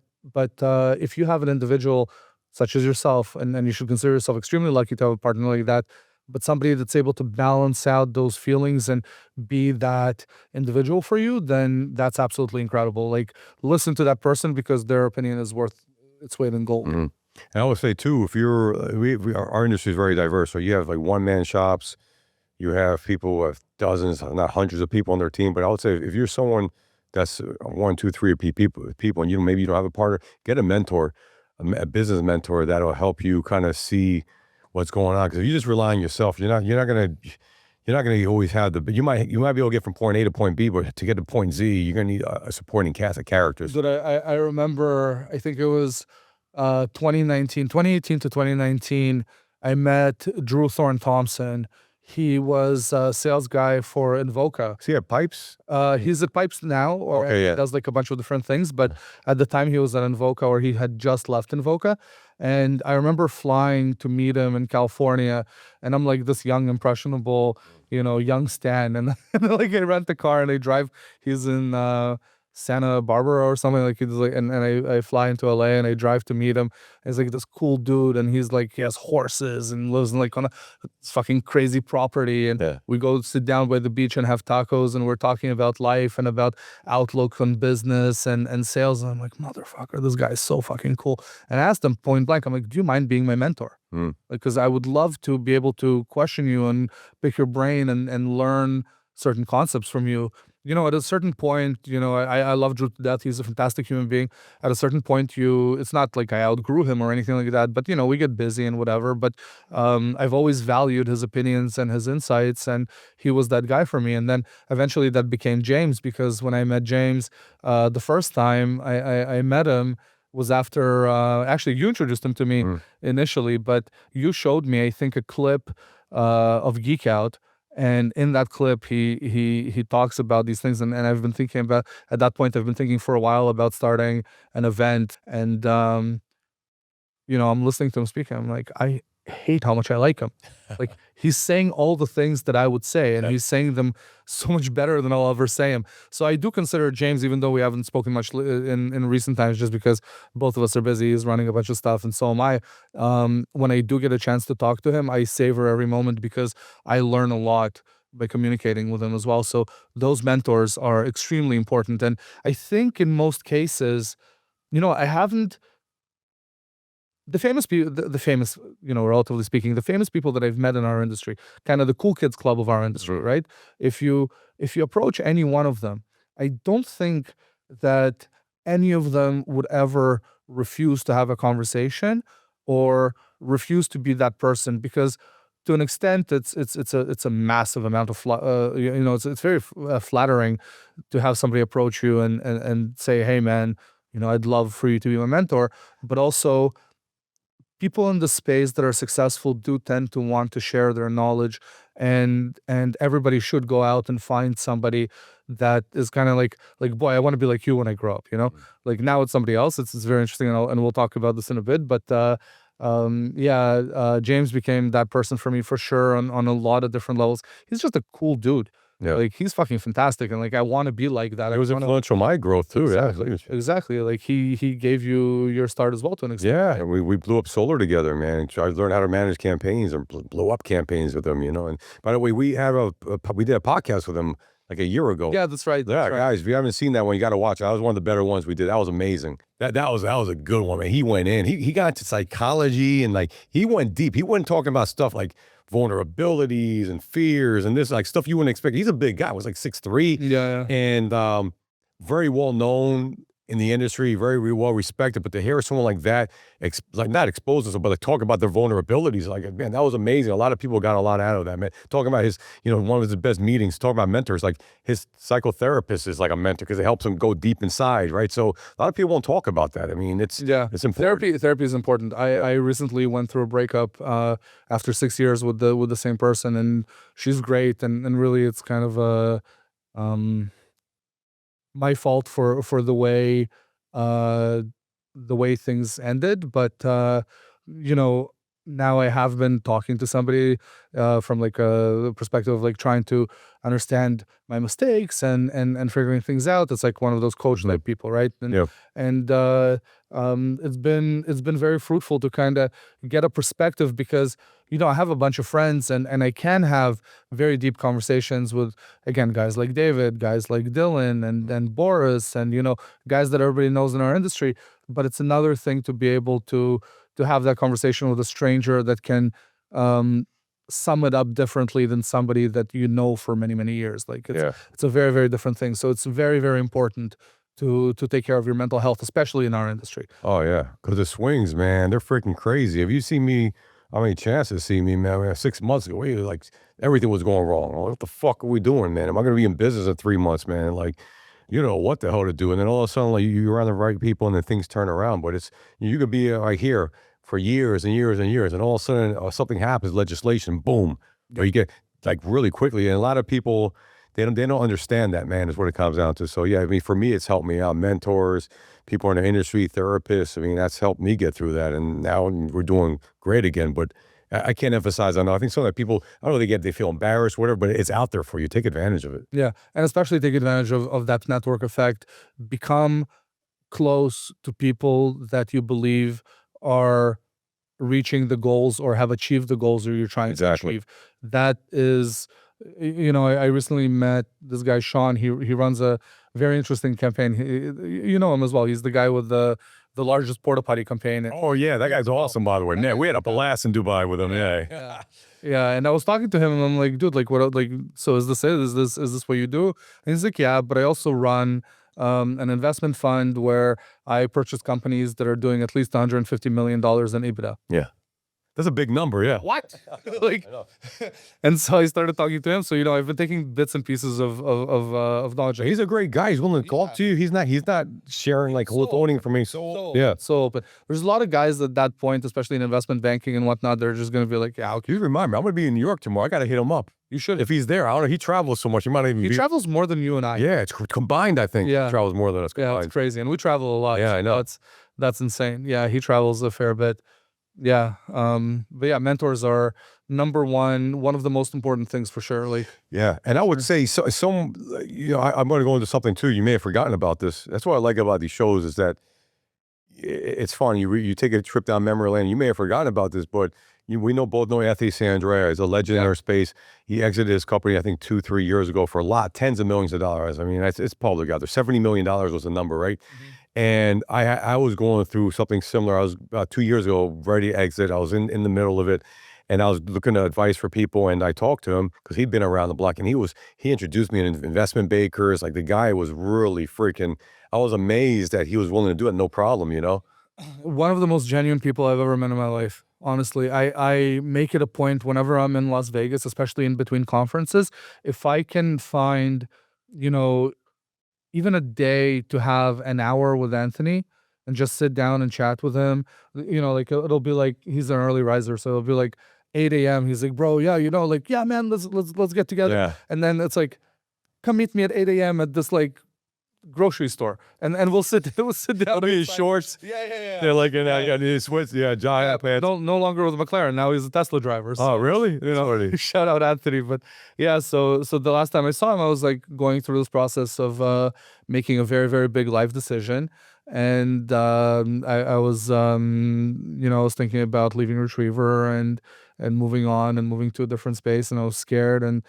if you have an individual such as yourself, and you should consider yourself extremely lucky to have a partner like that, but somebody that's able to balance out those feelings and be that individual for you, then that's absolutely incredible. Like listen to that person, because their opinion is worth its weight in gold. Mm-hmm. And I would say too, if our industry is very diverse, so you have like one-man shops, you have people who have dozens, not hundreds of people on their team, but I would say if you're someone that's 1, 2, 3 people, and maybe you don't have a partner, get a mentor, a business mentor that'll help you kind of see what's going on. Because if you just rely on yourself, you're not gonna always have you might be able to get from point A to point B, but to get to point Z, you're gonna need a supporting cast of characters. But I remember, I think it was 2018 to 2019. I met Drew Thorne Thompson. He was a sales guy for Invoca. Is he at Pipes? He's at Pipes now, or he does like a bunch of different things. But at the time he was at Invoca, or he had just left Invoca. And I remember flying to meet him in California, and I'm like this young, impressionable, young Stan. And like I rent the car and I drive. He's in Santa Barbara or something, like he's like, and I fly into LA and I drive to meet him. He's like this cool dude, and he's like, he has horses and lives in like on a fucking crazy property, and we go sit down by the beach and have tacos, and we're talking about life and about outlook on business and sales, and I'm like, motherfucker, this guy is so fucking cool. And I asked him point blank, I'm like, do you mind being my mentor? Because I would love to be able to question you and pick your brain and learn certain concepts from you. At a certain point, I love Drew to death. He's a fantastic human being. At a certain point, it's not like I outgrew him or anything like that, but, we get busy and whatever. But I've always valued his opinions and his insights, and he was that guy for me. And then eventually that became James, because when I met James, the first time I met him was after, actually, you introduced him to me initially, but you showed me, I think, a clip of Geek Out. And in that clip, he talks about these things, and I've been thinking about, at that point, I've been thinking for a while about starting an event, and I'm listening to him speak, and I'm like, I hate how much I like him. Like he's saying all the things that I would say, and he's saying them so much better than I'll ever say them. So I do consider James, even though we haven't spoken much in recent times, just because both of us are busy. He's running a bunch of stuff, and so am I. When I do get a chance to talk to him, I savor every moment, because I learn a lot by communicating with him as well. So those mentors are extremely important. And I think in most cases, I haven't the famous people, the famous, relatively speaking, the famous people that I've met in our industry, kind of the cool kids club of our industry, right? If you approach any one of them, I don't think that any of them would ever refuse to have a conversation or refuse to be that person, because to an extent it's a massive amount of it's very flattering to have somebody approach you and say, hey man, I'd love for you to be my mentor. But also, people in the space that are successful do tend to want to share their knowledge, and everybody should go out and find somebody that is kind of like boy, I want to be like you when I grow up, like now it's somebody else. It's very interesting, and we'll talk about this in a bit, but James became that person for me for sure on a lot of different levels. He's just a cool dude. Yeah. Like he's fucking fantastic, and like I want to be like that. It was influential in my growth too. Exactly. Like he gave you your start as well to an extent. Yeah, we blew up solar together, man. I learned how to manage campaigns and blow up campaigns with them, And by the way, we did a podcast with him like a year ago. Yeah, that's right. Yeah, guys, if you haven't seen that one, you got to watch it. That was one of the better ones we did. That was amazing. That was a good one, man. He went in. He got into psychology, and like he went deep. He wasn't talking about stuff like vulnerabilities and fears and this, like stuff you wouldn't expect. He's a big guy. He was like 6'3". Yeah. And very well known in the industry, very well respected. But to hear someone like that, like not expose us, but like talk about their vulnerabilities, like, man, that was amazing. A lot of people got a lot out of that, man. Talking about his, one of his best meetings, talking about mentors, like his psychotherapist is like a mentor because it helps him go deep inside, right? So a lot of people won't talk about that. I mean, it's important. Therapy is important. I recently went through a breakup after 6 years with the same person, and she's great, and really it's kind of a my fault for the way things ended, but now I have been talking to somebody from like a perspective of like trying to understand my mistakes and figuring things out. It's like one of those coach type people, right? And it's been very fruitful to kind of get a perspective, because I have a bunch of friends, and I can have very deep conversations with, again, guys like David, guys like Dylan, and Boris, and guys that everybody knows in our industry. But it's another thing to be able to have that conversation with a stranger that can sum it up differently than somebody that for many, many years. Like it's a very, very different thing. So it's very, very important to take care of your mental health, especially in our industry. Oh yeah, because the swings, man, they're freaking crazy. Have you seen me? How many chances to see me, man? 6 months ago, like everything was going wrong. What the fuck are we doing, man? Am I going to be in business in 3 months, man? Like, what the hell to do? And then all of a sudden, like you're around the right people, and then things turn around. But it's you could be right here for years and years and years, and all of a sudden something happens, legislation, boom, or you get like really quickly. And a lot of people, they don't understand that, man, is what it comes down to. So yeah, I mean, for me, it's helped me out. Mentors, people in the industry, therapists. I mean, that's helped me get through that. And now we're doing great again. But I can't emphasize enough. I think some of the people, I don't know, they feel embarrassed, whatever, but it's out there for you. Take advantage of it. Yeah, and especially take advantage of that network effect. Become close to people that you believe are reaching the goals or have achieved the goals that you're trying to achieve. That is, I recently met this guy, Sean. He runs a very interesting campaign. You know him as well. He's the guy with the largest porta potty campaign. Oh yeah, that guy's awesome, by the way. Man, we had a blast in Dubai with him. Yeah. And I was talking to him, and I'm like, dude, like what? Like, so is this what you do? And he's like, yeah, but I also run an investment fund where I purchase companies that are doing at least $150 million in EBITDA. Yeah. That's a big number, yeah. What? Like, and so I started talking to him. So I've been taking bits and pieces of knowledge. He's a great guy. He's willing to talk to you. He's not sharing like withholding from me. So open. There's a lot of guys at that point, especially in investment banking and whatnot. They're just gonna be like, yeah, okay. You remind me, I'm gonna be in New York tomorrow. I gotta hit him up. You should. If he's there, I don't know. He travels so much. He might even. He travels more than you and I. Yeah, it's combined. I think. Yeah, he travels more than us combined. Yeah, it's crazy, and we travel a lot. Yeah, I know. That's insane. Yeah, he travels a fair bit. Yeah. But yeah, mentors are number one of the most important things for sure. Like, yeah. And I would say I'm going to go into something too. You may have forgotten about this. That's what I like about these shows, is that it's fun. You take a trip down memory lane. You may have forgotten about this, but we both know Anthony Sandrea. He's a legend in our space. He exited his company, I think 2-3 years ago for tens of millions of dollars. I mean, it's public out there. $70 million was the number, right? And I was going through something similar. I was about 2 years ago, ready to exit. I was in the middle of it, and I was looking at advice for people. And I talked to him because he'd been around the block, and he introduced me to investment bankers. Like the guy was really freaking. I was amazed that he was willing to do it, no problem. One of the most genuine people I've ever met in my life. Honestly, I make it a point whenever I'm in Las Vegas, especially in between conferences, if I can find, you know, even a day to have an hour with Anthony and just sit down and chat with him. Like it'll be like he's an early riser, so it'll be like 8 a.m. He's like, bro, yeah, like, yeah, man, let's get together. Yeah. And then it's like, come meet me at 8 a.m. at this like grocery store, and we'll sit down. Look at his shorts. Yeah. They're like in his sweats. Yeah, giant pants. No longer with McLaren. Now he's a Tesla driver. So. Oh, really? Shout out Anthony. But yeah, so the last time I saw him, I was like going through this process of making a very, very big life decision. And I was I was thinking about leaving Retriever and moving on and moving to a different space, and I was scared, and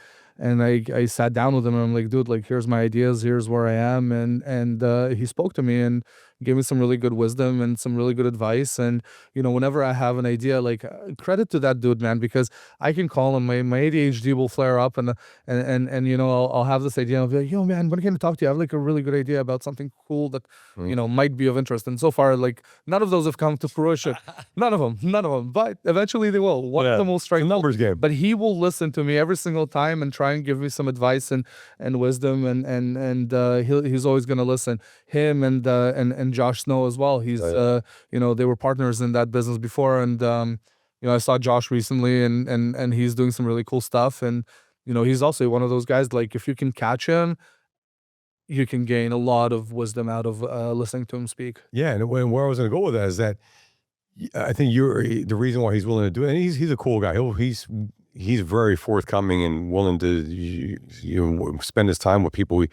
I sat down with him, and I'm like, dude, like, here's my ideas, here's where I am. And he spoke to me and gave me some really good wisdom and some really good advice. And, whenever I have an idea, like, credit to that dude, man, because I can call him, my ADHD will flare up, and I'll have this idea, and I'll be like, yo, man, when can I talk to you? I have like a really good idea about something cool that, might be of interest. And so far, like, none of those have come to fruition. None of them. But eventually they will. One of them will strike. It's a numbers game. But he will listen to me every single time and try and give me some advice and wisdom, and he's always going to listen. Him and Josh Snow as well. He's they were partners in that business before, and I saw Josh recently, and he's doing some really cool stuff. And he's also one of those guys, like, if you can catch him, you can gain a lot of wisdom out of listening to him speak. Yeah, and where I was going to go with that is that I think the reason why he's willing to do it, and he's a cool guy. He's very forthcoming and willing to spend his time with people.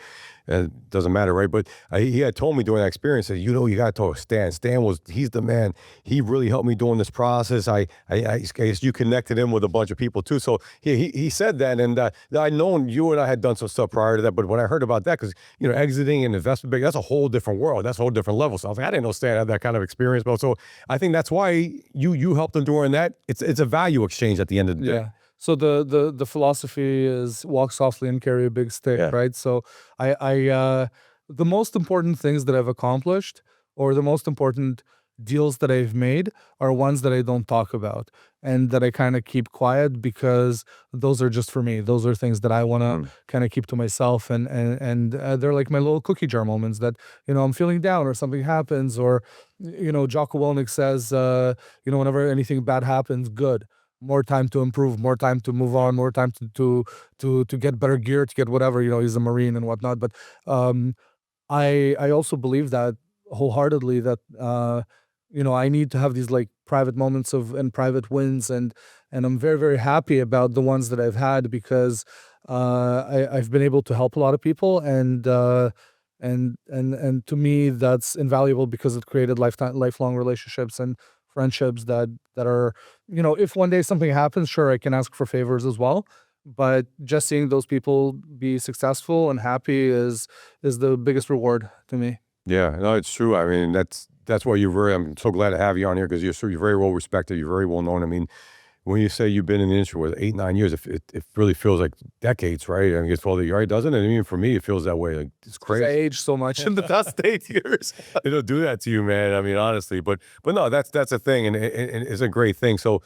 Doesn't matter, right? But he had told me during that experience that you got to talk to Stan. He's the man. He really helped me during this process. I guess you connected him with a bunch of people too. So he said that, and I known you and I had done some stuff prior to that. But when I heard about that, because exiting an investment bank, that's a whole different world. That's a whole different level. So I was like, I didn't know Stan had that kind of experience. But so I think that's why you helped him during that. It's a value exchange at the end of the day. Yeah. So the philosophy is walk softly and carry a big stick, right? So I the most important things that I've accomplished, or the most important deals that I've made, are ones that I don't talk about and that I kind of keep quiet, because those are just for me. Those are things that I want to kind of keep to myself, and they're like my little cookie jar moments that I'm feeling down or something happens, or Jocko Willink says whenever anything bad happens, good. More time to improve, more time to move on, more time to get better gear, to get whatever, he's a Marine and whatnot. But I also believe that wholeheartedly, that I need to have these like private moments and private wins, and I'm very, very happy about the ones that I've had, because I've been able to help a lot of people, and to me that's invaluable, because it created lifelong relationships and friendships that are, if one day something happens, sure, I can ask for favors as well, but just seeing those people be successful and happy is the biggest reward to me. Yeah, no, it's true. I mean, that's why I'm so glad to have you on here, because you're very well respected. You're very well known. I mean, when you say you've been in the industry with 8-9 years, it really feels like decades, right? I mean, it's right, doesn't it? I mean, for me, it feels that way. Like, it's crazy. I aged so much in the past 8 years. It'll do that to you, man. I mean, honestly, but no, that's a thing, and it's a great thing. So,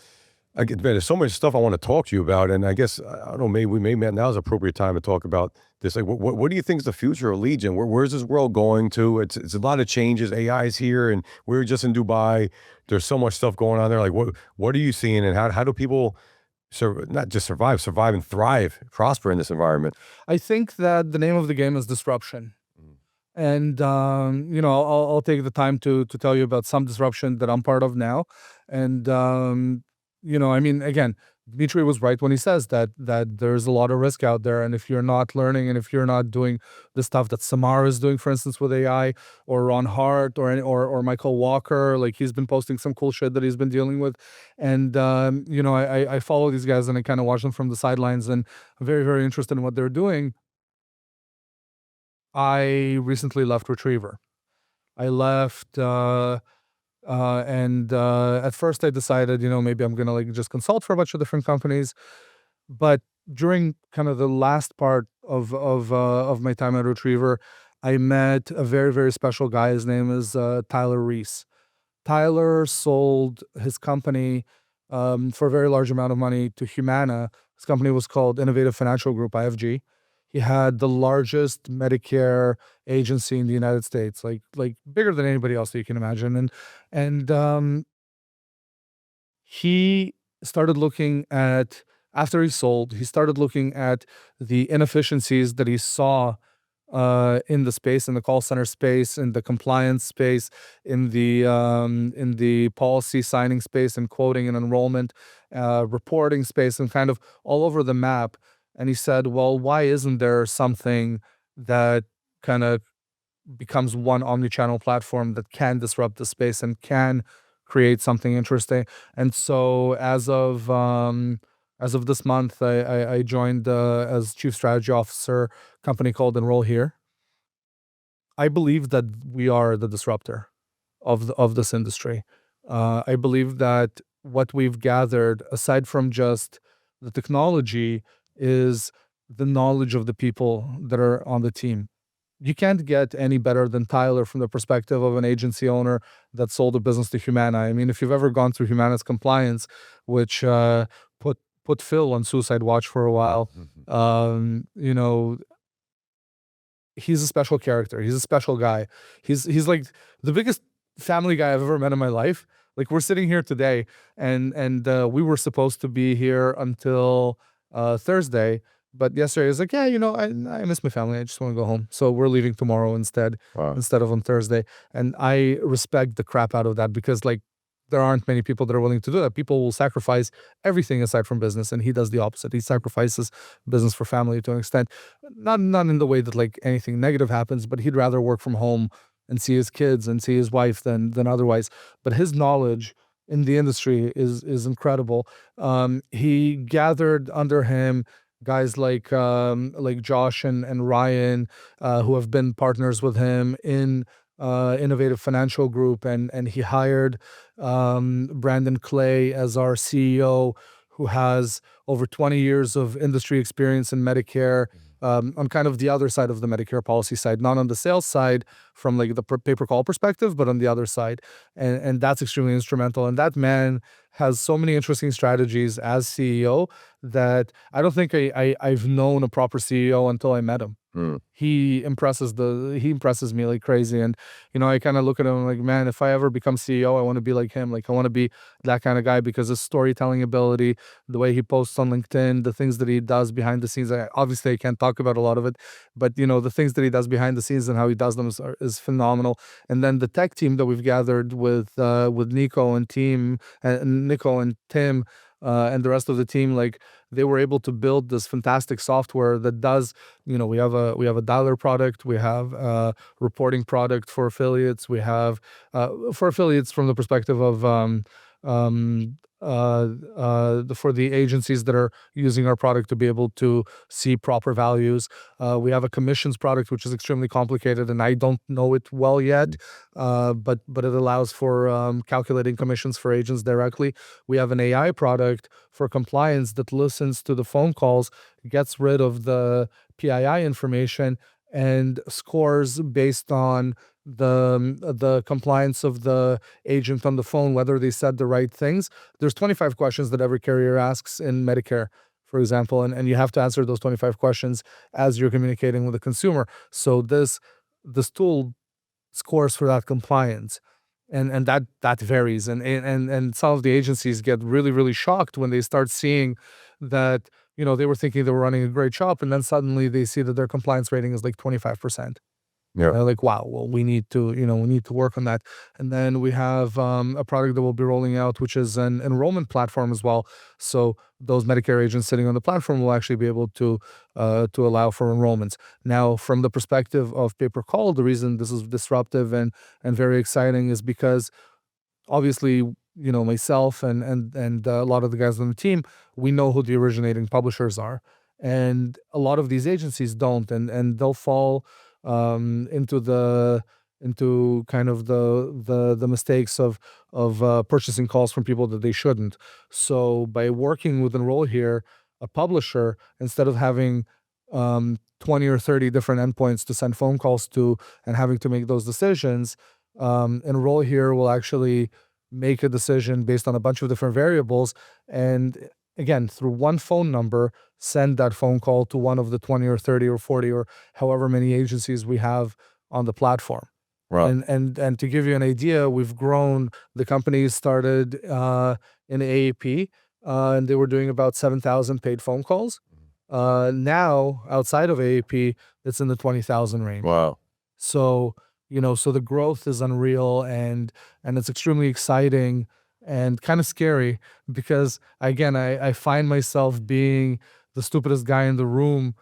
man, there's so much stuff I want to talk to you about, and I guess I don't know, maybe now's the appropriate time to talk about this. Like, what do you think is the future of Legion? Where's this world going to? It's a lot of changes. AI is here, and we were just in Dubai. There's so much stuff going on there. Like, what are you seeing, and how do people not just survive and thrive, prosper in this environment? I think that the name of the game is disruption. And, I'll take the time to tell you about some disruption that I'm part of now. And, I mean, again, Dmitry was right when he says that there's a lot of risk out there, and if you're not learning, and if you're not doing the stuff that Samara is doing, for instance, with AI, or Ron Hart, or Michael Walker, like, he's been posting some cool shit that he's been dealing with, and I follow these guys, and I kind of watch them from the sidelines, and I'm very, very interested in what they're doing. I recently left Retriever. I left, and at first I decided, maybe I'm gonna like just consult for a bunch of different companies. But during kind of the last part of my time at Retriever, I met a very, very special guy. His name is Tyler Reese. Tyler sold his company for a very large amount of money to Humana. His company was called Innovative Financial Group, IFG. He had the largest Medicare agency in the United States, like bigger than anybody else that you can imagine. And he started looking at after he sold, he started looking at the inefficiencies that he saw in the space, in the call center space, in the compliance space, in the policy signing space, and quoting and enrollment, reporting space, and kind of all over the map. And he said, "Well, why isn't there something that kind of becomes one omni-channel platform that can disrupt the space and can create something interesting?" And so, as of this month, I joined as chief strategy officer, a company called Enroll Here. I believe that we are the disruptor of this industry. I believe that what we've gathered, aside from just the technology, is the knowledge of the people that are on the team. You can't get any better than Tyler from the perspective of an agency owner that sold a business to Humana. I mean, if you've ever gone through Humana's compliance, which put Phil on suicide watch for a while, you know, he's a special character. He's a special guy. He's like the biggest family guy I've ever met in my life. Like, we're sitting here today, and we were supposed to be here until Thursday, but yesterday I was like, yeah, I miss my family. I just want to go home. So we're leaving tomorrow instead of on Thursday. And I respect the crap out of that, because like there aren't many people that are willing to do that. People will sacrifice everything aside from business, and he does the opposite. He sacrifices business for family to an extent, not in the way that like anything negative happens, but he'd rather work from home and see his kids and see his wife than otherwise. But his knowledge in the industry is incredible. He gathered under him guys like Josh and Ryan, who have been partners with him in Innovative Financial Group, and he hired Brandon Clay as our CEO, who has over 20 years of industry experience in Medicare, on kind of the other side of the Medicare policy side, not on the sales side from like the pay-per call perspective, but on the other side. And that's extremely instrumental. And that man has so many interesting strategies as CEO that I don't think I've known a proper CEO until I met him. He impresses me like crazy. And I kind of look at him like, man, if I ever become CEO, I want to be like him. Like, I want to be that kind of guy, because his storytelling ability, the way he posts on LinkedIn, the things that he does behind the scenes, obviously I can't talk about a lot of it, but the things that he does behind the scenes and how he does them is phenomenal. And then the tech team that we've gathered with Nico and Tim, and the rest of the team, like, they were able to build this fantastic software that does, we have a dialer product, we have a reporting product for affiliates, we have for affiliates from the perspective of for the agencies that are using our product to be able to see proper values. We have a commissions product, which is extremely complicated, and I don't know it well yet, but it allows for calculating commissions for agents directly. We have an AI product for compliance that listens to the phone calls, gets rid of the PII information, and scores based on the compliance of the agent on the phone, whether they said the right things. There's 25 questions that every carrier asks in Medicare, for example, and you have to answer those 25 questions as you're communicating with the consumer. So this tool scores for that compliance, and that varies, and some of the agencies get really, really shocked when they start seeing that they were thinking they were running a great shop, and then suddenly they see that their compliance rating is like 25%. Yeah. They're like, wow, well, we need to work on that. And then we have a product that we'll be rolling out, which is an enrollment platform as well. So those Medicare agents sitting on the platform will actually be able to allow for enrollments. Now, from the perspective of pay-per-call, the reason this is disruptive and very exciting is because obviously, myself and a lot of the guys on the team, we know who the originating publishers are, and a lot of these agencies don't, and they'll fall into the into kind of the mistakes of purchasing calls from people that they shouldn't. So by working with Enroll Here, a publisher, instead of having 20 or 30 different endpoints to send phone calls to and having to make those decisions, Enroll Here will actually make a decision based on a bunch of different variables, and again, through one phone number, send that phone call to one of the 20 or 30 or 40 or however many agencies we have on the platform. Right. And to give you an idea, we've grown. The company started in AAP, and they were doing about 7,000 paid phone calls. Now, outside of AAP, it's in the 20,000 range. Wow. So, so the growth is unreal, and it's extremely exciting and kind of scary because, again, I find myself being the stupidest guy in the room.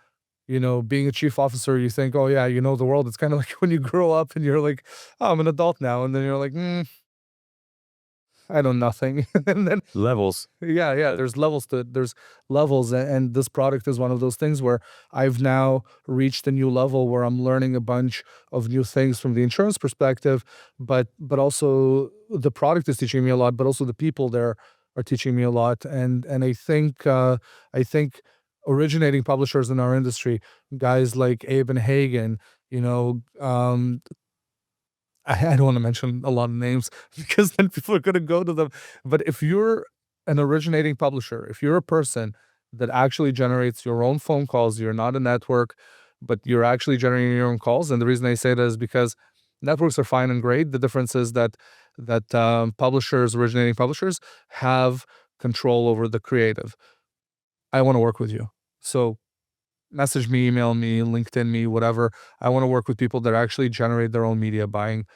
Being a chief officer, you think, oh yeah, the world. It's kind of like when you grow up and you're like, oh, I'm an adult now. And then you're like, I know nothing. And then Levels. yeah, there's levels to it. There's levels. And this product is one of those things where I've now reached a new level where I'm learning a bunch of new things from the insurance perspective, but also the product is teaching me a lot, but also the people there are teaching me a lot. And I think originating publishers in our industry, guys like Abe and Hagen, I don't want to mention a lot of names because then people are going to go to them. But if you're an originating publisher, if you're a person that actually generates your own phone calls, you're not a network, but you're actually generating your own calls. And the reason I say that is because networks are fine and great. The difference is that publishers, originating publishers, have control over the creative. I want to work with you. So message me, email me, LinkedIn me, whatever. I want to work with people that actually generate their own media buying,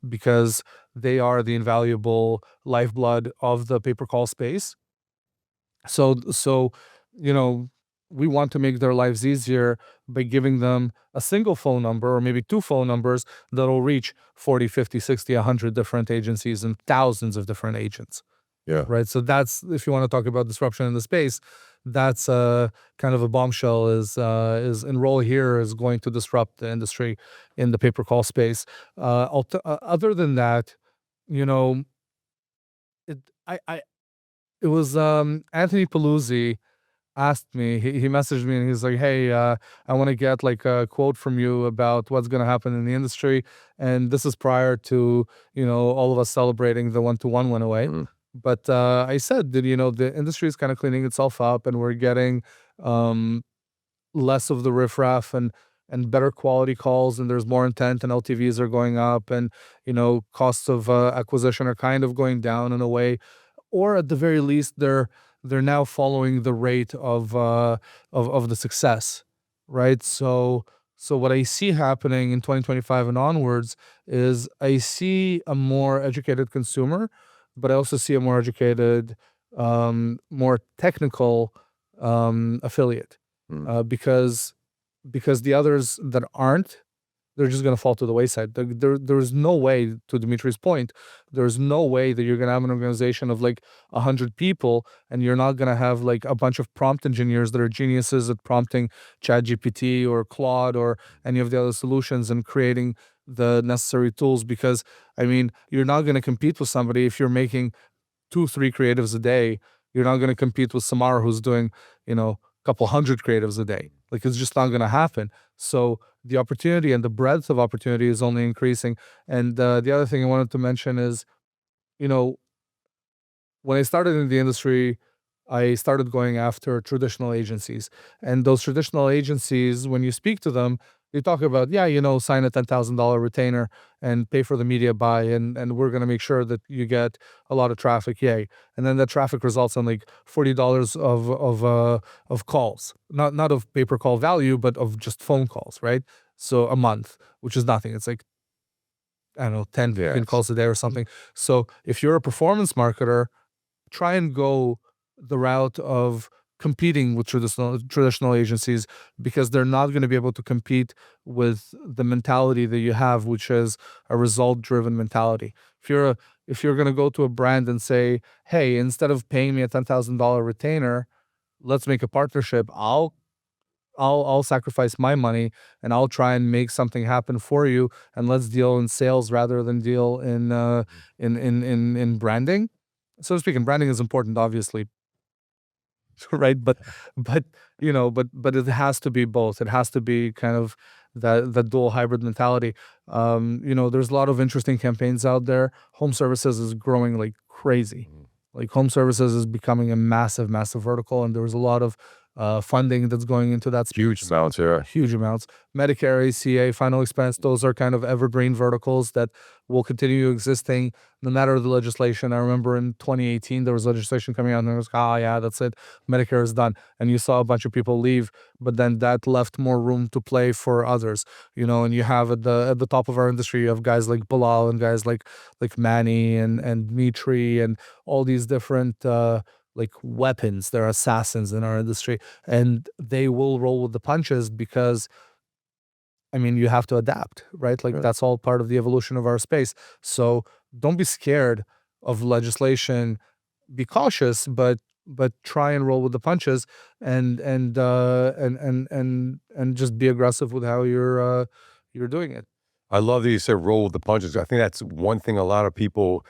because they are the invaluable lifeblood of the pay-per-call space. So we want to make their lives easier by giving them a single phone number or maybe two phone numbers that'll reach 40, 50, 60, 100 different agencies and thousands of different agents. Yeah. Right. So that's, if you want to talk about disruption in the space, that's kind of a bombshell. Is Enroll Here is going to disrupt the industry in the pay-per-call space. Other than that, it was Anthony Paluzzi asked me. He messaged me and he's like, "Hey, I want to get like a quote from you about what's going to happen in the industry." And this is prior to all of us celebrating the 1-to-1 went away. Mm. But I said that the industry is kind of cleaning itself up, and we're getting less of the riffraff and better quality calls, and there's more intent, and LTVs are going up, and costs of acquisition are kind of going down in a way, or at the very least they're now following the rate of the success, right? So what I see happening in 2025 and onwards is I see a more educated consumer, but I also see a more educated, more technical affiliate, because the others that aren't, they're just going to fall to the wayside. There's no way, to Dimitri's point, there's no way that you're going to have an organization of like 100 people and you're not going to have like a bunch of prompt engineers that are geniuses at prompting ChatGPT or Claude or any of the other solutions and creating the necessary tools. Because you're not going to compete with somebody if you're making 2-3 creatives a day. You're not going to compete with Samara, who's doing a couple hundred creatives a day. Like, it's just not going to happen. So the opportunity and the breadth of opportunity is only increasing. And the other thing I wanted to mention is, when I started in the industry, I started going after traditional agencies. And those traditional agencies, when you speak to them, they talk about, sign a $10,000 retainer and pay for the media buy, and we're going to make sure that you get a lot of traffic, yay. And then that traffic results in like $40 of calls, not of pay-per-call value, but of just phone calls, right? So a month, which is nothing. It's like, I don't know, 10, 15 calls a day or something. So if you're a performance marketer, try and go the route of competing with traditional agencies, because they're not going to be able to compete with the mentality that you have, which is a result-driven mentality. If you're going to go to a brand and say, "Hey, instead of paying me a $10,000 retainer, let's make a partnership. I'll I'll sacrifice my money and I'll try and make something happen for you, and let's deal in sales rather than deal in branding, so to speak. And branding is important, obviously, right? But but it has to be both. It has to be kind of that dual hybrid mentality. There's a lot of interesting campaigns out there. Home services is growing like crazy. Like home services is becoming a massive, massive vertical, and there was a lot of funding that's going into that space. Huge amounts, yeah. Huge amounts. Medicare, ACA, final expense, those are kind of evergreen verticals that will continue existing no matter the legislation. I remember in 2018, there was legislation coming out and it was, yeah, that's it. Medicare is done. And you saw a bunch of people leave, but then that left more room to play for others, and you have at the top of our industry, you have guys like Bilal and guys like Manny and Dmitry and all these different, like weapons. They're assassins in our industry, and they will roll with the punches because, I mean, you have to adapt, right? Like that's all part of the evolution of our space. So don't be scared of legislation. Be cautious, but try and roll with the punches, and just be aggressive with how you're doing it. I love that you said roll with the punches. I think that's one thing a lot of people,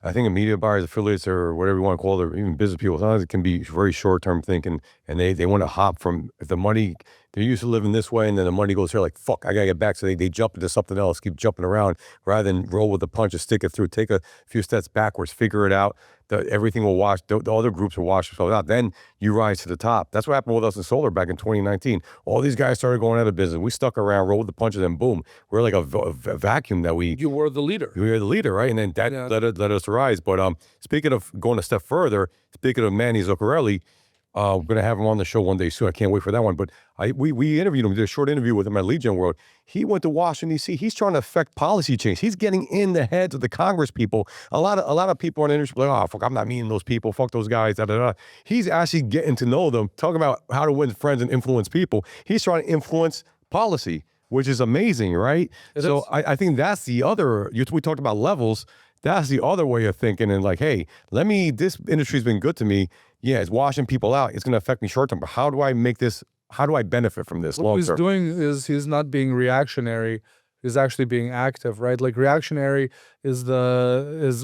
I think media buyers, affiliates, or whatever you want to call it, or even business people, sometimes it can be very short-term thinking, and they want to hop from, if the money, they're used to living this way, and then the money goes here, like, fuck, I got to get back. So they jump into something else, keep jumping around, rather than roll with the punches, stick it through, take a few steps backwards, figure it out. Everything will wash, the other groups will wash themselves out. Then you rise to the top. That's what happened with us in solar back in 2019. All these guys started going out of business. We stuck around, rolled with the punches, and boom, we're like a vacuum that we... You were the leader. We were the leader, right? And then that let us rise. But speaking of going a step further, speaking of Manny Zuccarelli, we're going to have him on the show one day soon. I can't wait for that one. But we interviewed him, did a short interview with him at Legion World. He went to Washington, D.C. He's trying to affect policy change. He's getting in the heads of the Congress people. A lot of people in the industry are like, oh, fuck, I'm not meeting those people. Fuck those guys, da, da, da. He's actually getting to know them, talking about how to win friends and influence people. He's trying to influence policy, which is amazing, right? So I think that's the other, we talked about levels. That's the other way of thinking, and like, hey, this industry's been good to me. Yeah, it's washing people out. It's going to affect me short term, but how do I benefit from this long term? What he's doing is he's not being reactionary. He's actually being active, right? Like reactionary is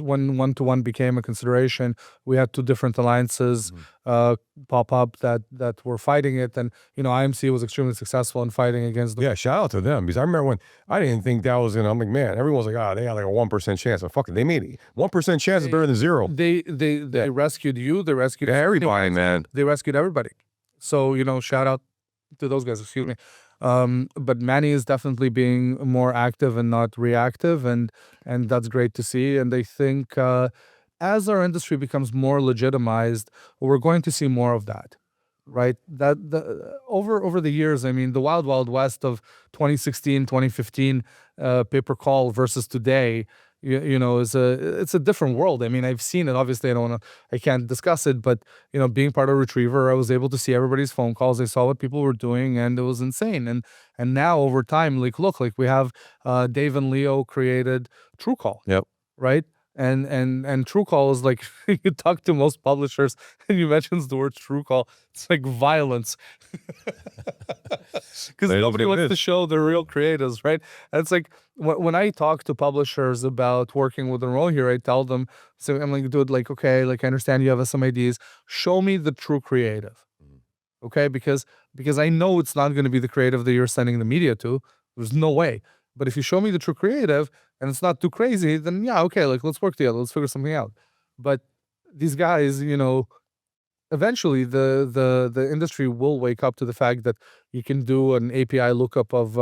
when one-to-one became a consideration. We had two different alliances pop up that were fighting it, and IMC was extremely successful in fighting against them. Yeah, shout out to them, because I remember when I didn't think that was I'm like, man, everyone's like, they had like a 1% chance. But fuck it, they made it. 1% chance is better than zero. They rescued you. They rescued everybody, man. They rescued everybody. So shout out to those guys. Excuse me. But Manny is definitely being more active and not reactive, and that's great to see. And I think as our industry becomes more legitimized, we're going to see more of that, right? That over the years, I mean, the wild west of 2016, 2015 pay-per call versus today, it's a different world. I mean, I've seen it. Obviously, I can't discuss it, but being part of Retriever, I was able to see everybody's phone calls. I saw what people were doing, and it was insane. And now over time, like we have Dave and Leo created TrueCall. Yep. Right. And TrueCall is like, you talk to most publishers and you mention the word TrueCall, it's like violence. Because nobody wants to show the real creatives, right? And it's like, when I talk to publishers about working with Enroll Here, I tell them, so I'm like, dude, like, okay, like I understand you have some ideas. Show me the true creative. Okay? Because I know it's not going to be the creative that you're sending the media to. There's no way. But if you show me the true creative and it's not too crazy, then yeah, okay, like let's work together, let's figure something out. But these guys, eventually the industry will wake up to the fact that you can do an API lookup of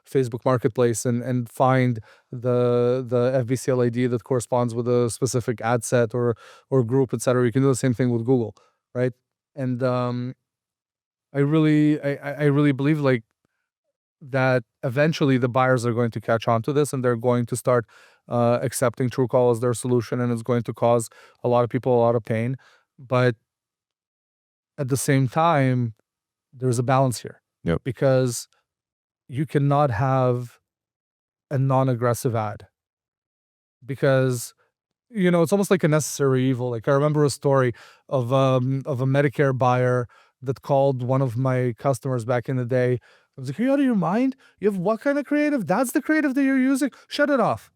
Facebook Marketplace and find the FBCL ID that corresponds with a specific ad set or group, etc. You can do the same thing with Google, right? And I really believe like that eventually the buyers are going to catch on to this, and they're going to start accepting TrueCall as their solution, and it's going to cause a lot of people a lot of pain. But at the same time, there's a balance here. Yep. Because you cannot have a non-aggressive ad. Because it's almost like a necessary evil. Like I remember a story of a Medicare buyer that called one of my customers back in the day. I was like, are you out of your mind? You have what kind of creative? That's the creative that you're using? Shut it off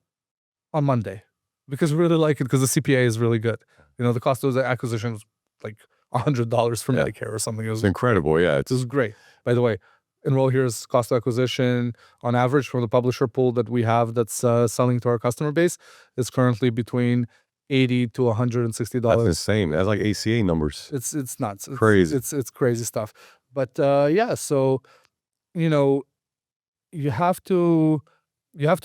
on Monday, because we really like it, because the CPA is really good. You know, the cost of the acquisition was like $100 for Medicare or something. It's incredible. Yeah. It was great. By the way, Enroll Here's cost of acquisition on average from the publisher pool that we have that's selling to our customer base is currently between $80 to $160. That's insane. That's like ACA numbers. It's nuts. It's crazy. It's crazy stuff. But yeah, so you know, you have to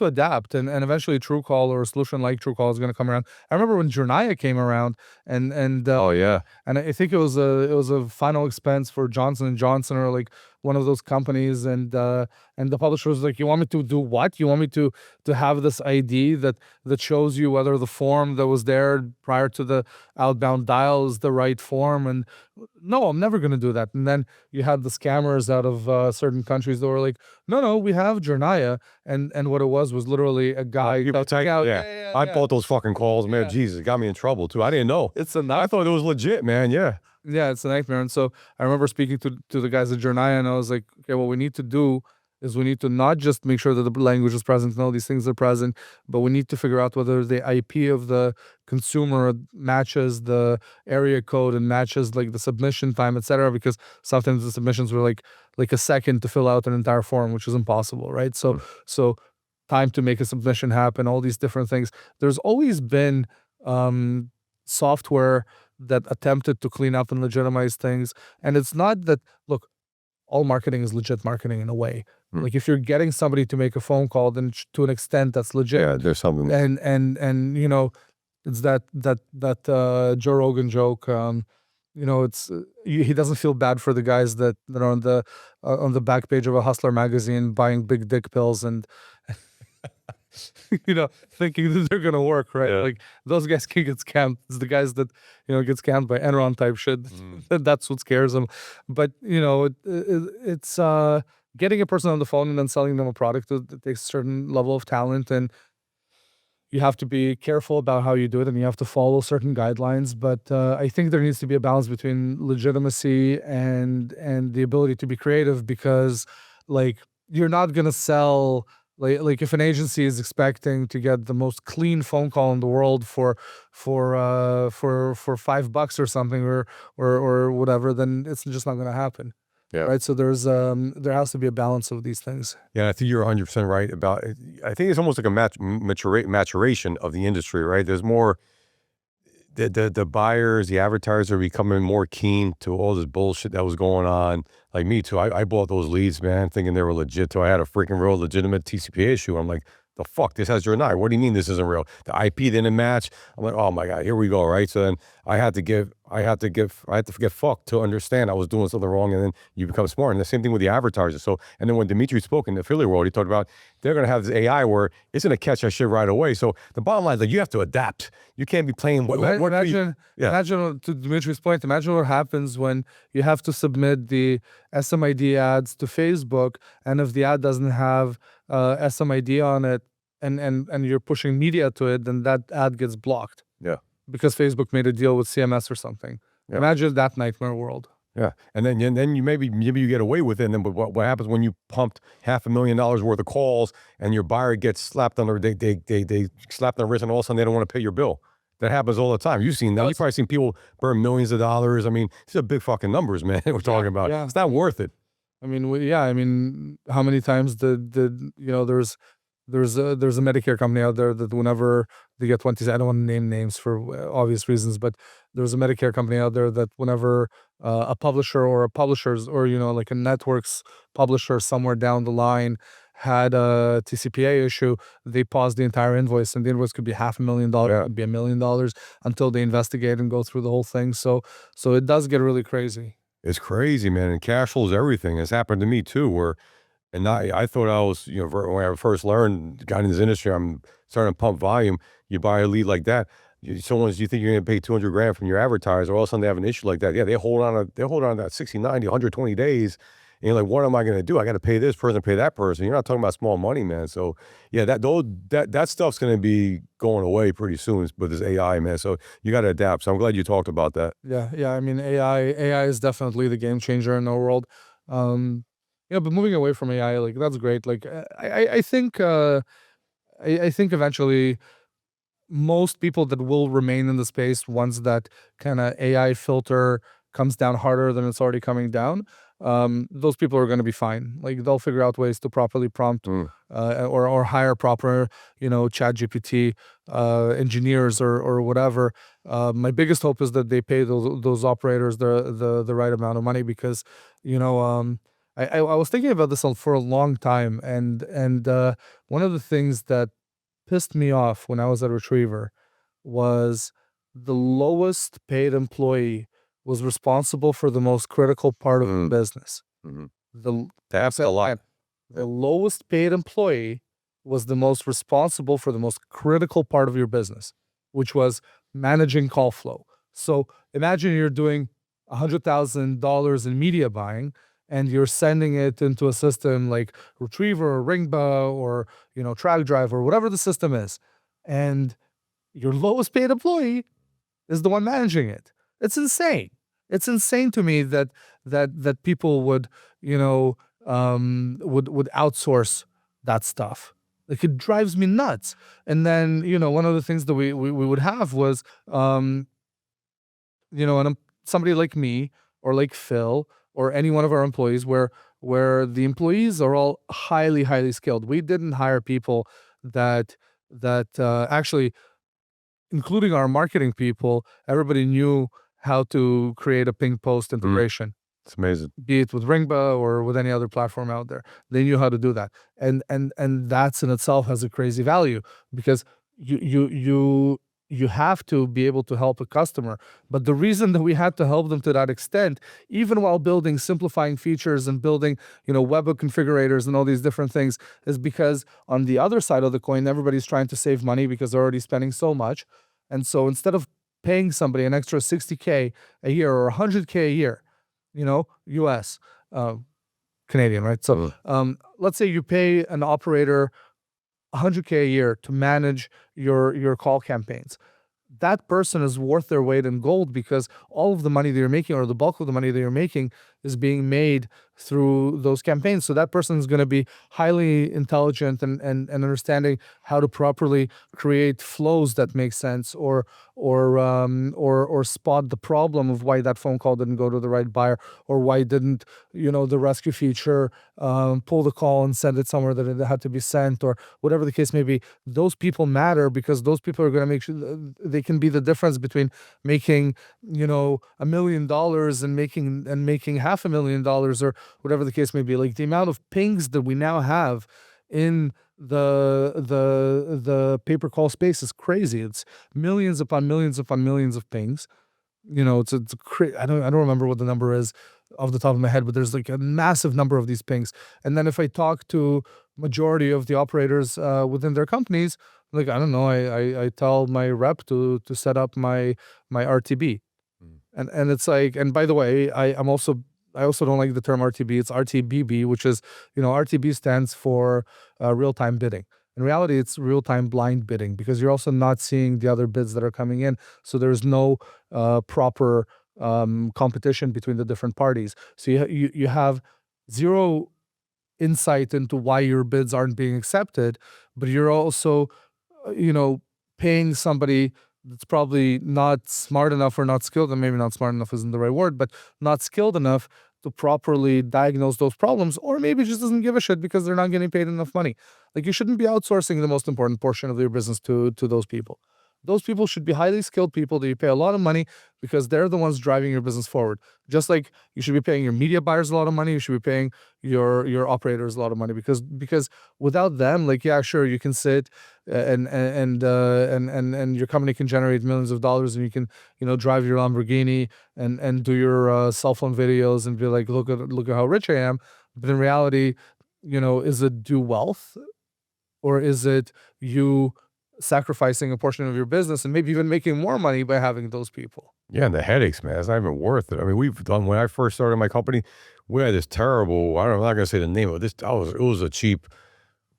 adapt, and eventually Truecaller or a solution like Truecaller is going to come around. I remember when Jornaya came around, and oh yeah, and I think it was a final expense for Johnson & Johnson or like one of those companies, and the publisher was like, you want me to do what? You want me to have this ID that shows you whether the form that was there prior to the outbound dial is the right form? And no, I'm never going to do that. And then you had the scammers out of certain countries that were like, no, we have Jornaya, and what it was literally a guy. I bought those fucking calls, man. Jesus, it got me in trouble too. I didn't know. I thought it was legit, man. Yeah, it's a nightmare. And so I remember speaking to the guys at Jornaya, and I was like, okay, what we need to do is we need to not just make sure that the language is present and all these things are present, but we need to figure out whether the IP of the consumer matches the area code and matches like the submission time, etc. Because sometimes the submissions were like a second to fill out an entire form, which is impossible, right? So time to make a submission happen, all these different things. There's always been software that attempted to clean up and legitimize things. And it's not that, look, all marketing is legit marketing in a way. Like if you're getting somebody to make a phone call, then to an extent that's legit. Yeah, there's something. And you know, it's that Joe Rogan joke. You know, it's he doesn't feel bad for the guys that are on the back page of a Hustler magazine buying big dick pills and you know, thinking that they're gonna work, right? Like those guys can get scammed. It's the guys that, you know, get scammed by Enron type shit. That's what scares them. But you know, it's getting a person on the phone and then selling them a product that takes a certain level of talent, and you have to be careful about how you do it, and you have to follow certain guidelines. But I think there needs to be a balance between legitimacy and the ability to be creative, because like you're not gonna sell. Like if an agency is expecting to get the most clean phone call in the world for $5 or something or whatever, then it's just not going to happen. Yeah. Right. So there has to be a balance of these things. Yeah, I think you're 100% right about it. I think it's almost like a maturation of the industry, right? There's more. The buyers, the advertisers are becoming more keen to all this bullshit that was going on. Like me too. I bought those leads, man, thinking they were legit. So I had a freaking real legitimate TCPA issue. I'm like, the fuck, this has your eye. What do you mean this isn't real? The IP didn't match. I'm like, oh my God, here we go, right? So then I had to get fucked to understand I was doing something wrong, and then you become smart. And the same thing with the advertisers. So, and then when Dimitri spoke in the affiliate world, he talked about they're going to have this AI where it's going to catch that shit right away. So the bottom line is like, you have to adapt. You can't be playing. Imagine to Dimitri's point, imagine what happens when you have to submit the SMID ads to Facebook, and if the ad doesn't have SMID on it, and you're pushing media to it, then that ad gets blocked. Yeah. Because Facebook made a deal with CMS or something. Yeah. Imagine that nightmare world. Yeah, and then you maybe you get away with it. And then what happens when you pumped $500,000 worth of calls and your buyer gets slapped on they slapped on the wrist, and all of a sudden they don't want to pay your bill? That happens all the time. You've seen that. You've probably seen people burn millions of dollars. I mean, these are big fucking numbers, man. We're talking about. Yeah. It's not worth it. I mean, how many times did you know? There's a Medicare company out there that whenever they get 20, I don't want to name names for obvious reasons, but there's a Medicare company out there that whenever a publisher or a publisher's, or you know, like a network's publisher somewhere down the line had a TCPA issue, they paused the entire invoice, and the invoice could be $500,000, it could be $1 million until they investigate and go through the whole thing. So it does get really crazy. It's crazy, man. And cash flow is everything. It's happened to me too, and I thought I was, you know, when I first learned, got in this industry, I'm starting to pump volume. You buy a lead like that, you think you're going to pay $200,000 from your advertiser, all of a sudden they have an issue like that. Yeah, they hold on to that 60, 90, 120 days. And you're like, what am I going to do? I got to pay this person, pay that person. You're not talking about small money, man. So yeah, that stuff's going to be going away pretty soon with this AI, man. So you got to adapt. So I'm glad you talked about that. Yeah. I mean, AI is definitely the game changer in our world. But moving away from AI, like that's great. Like I think I think eventually most people that will remain in the space once that kind of AI filter comes down harder than it's already coming down, those people are going to be fine. Like they'll figure out ways to properly prompt or hire proper, chat GPT engineers or whatever. My biggest hope is that they pay those operators the right amount of money because, I was thinking about this for a long time, and one of the things that pissed me off when I was at Retriever was the lowest paid employee was responsible for the most critical part of the business. That's a lot. The lowest paid employee was the most responsible for the most critical part of your business, which was managing call flow. So imagine you're doing $100,000 in media buying, and you're sending it into a system like Retriever or Ringba or Track Drive or whatever the system is, and your lowest paid employee is the one managing it. It's insane. It's insane to me that people would would outsource that stuff. Like it drives me nuts. And then one of the things that we would have was and somebody like me or like Phil or any one of our employees where the employees are all highly skilled. We didn't hire people that actually, including our marketing people, everybody knew how to create a ping post integration. It's amazing. Be it with Ringba or with any other platform out there. They knew how to do that. And that's in itself has a crazy value because you have to be able to help a customer. But the reason that we had to help them to that extent, even while building simplifying features and building, web configurators and all these different things, is because on the other side of the coin, everybody's trying to save money because they're already spending so much. And so instead of paying somebody an extra $60K a year or $100K a year, US, Canadian, right? So let's say you pay an operator $100K a year to manage your call campaigns. That person is worth their weight in gold because all of the money that you're making or the bulk of the money that you're making is being made through those campaigns. So that person is going to be highly intelligent and understanding how to properly create flows that make sense or spot the problem of why that phone call didn't go to the right buyer or why didn't the rescue feature pull the call and send it somewhere that it had to be sent or whatever the case may be. Those people matter because those people are going to make sure they can be the difference between making $1 million and making $500,000 or whatever the case may be. Like the amount of pings that we now have in the pay per call space is crazy. It's millions upon millions upon millions of pings. It's I don't remember what the number is off the top of my head, but there's like a massive number of these pings. And then if I talk to majority of the operators within their companies, like I don't know, I tell my rep to set up my RTB, and it's like, and by the way, I also don't like the term RTB. It's RTBB, which is RTB stands for real-time bidding. In reality, it's real-time blind bidding because you're also not seeing the other bids that are coming in. So there's no proper competition between the different parties. So you have zero insight into why your bids aren't being accepted, but you're also paying somebody that's probably not smart enough or not skilled, and maybe not smart enough isn't the right word, but not skilled enough to properly diagnose those problems, or maybe just doesn't give a shit because they're not getting paid enough money. Like you shouldn't be outsourcing the most important portion of your business to those people. Those people should be highly skilled people that you pay a lot of money because they're the ones driving your business forward. Just like you should be paying your media buyers a lot of money, you should be paying your operators a lot of money because without them, like yeah, sure, you can sit and your company can generate millions of dollars and you can drive your Lamborghini and do your cell phone videos and be like look at how rich I am. But in reality, is it due wealth or is it you sacrificing a portion of your business and maybe even making more money by having those people? Yeah, and the headaches, man, it's not even worth it. I mean, when I first started my company, we had this terrible, I'm not gonna say the name of this. It was a cheap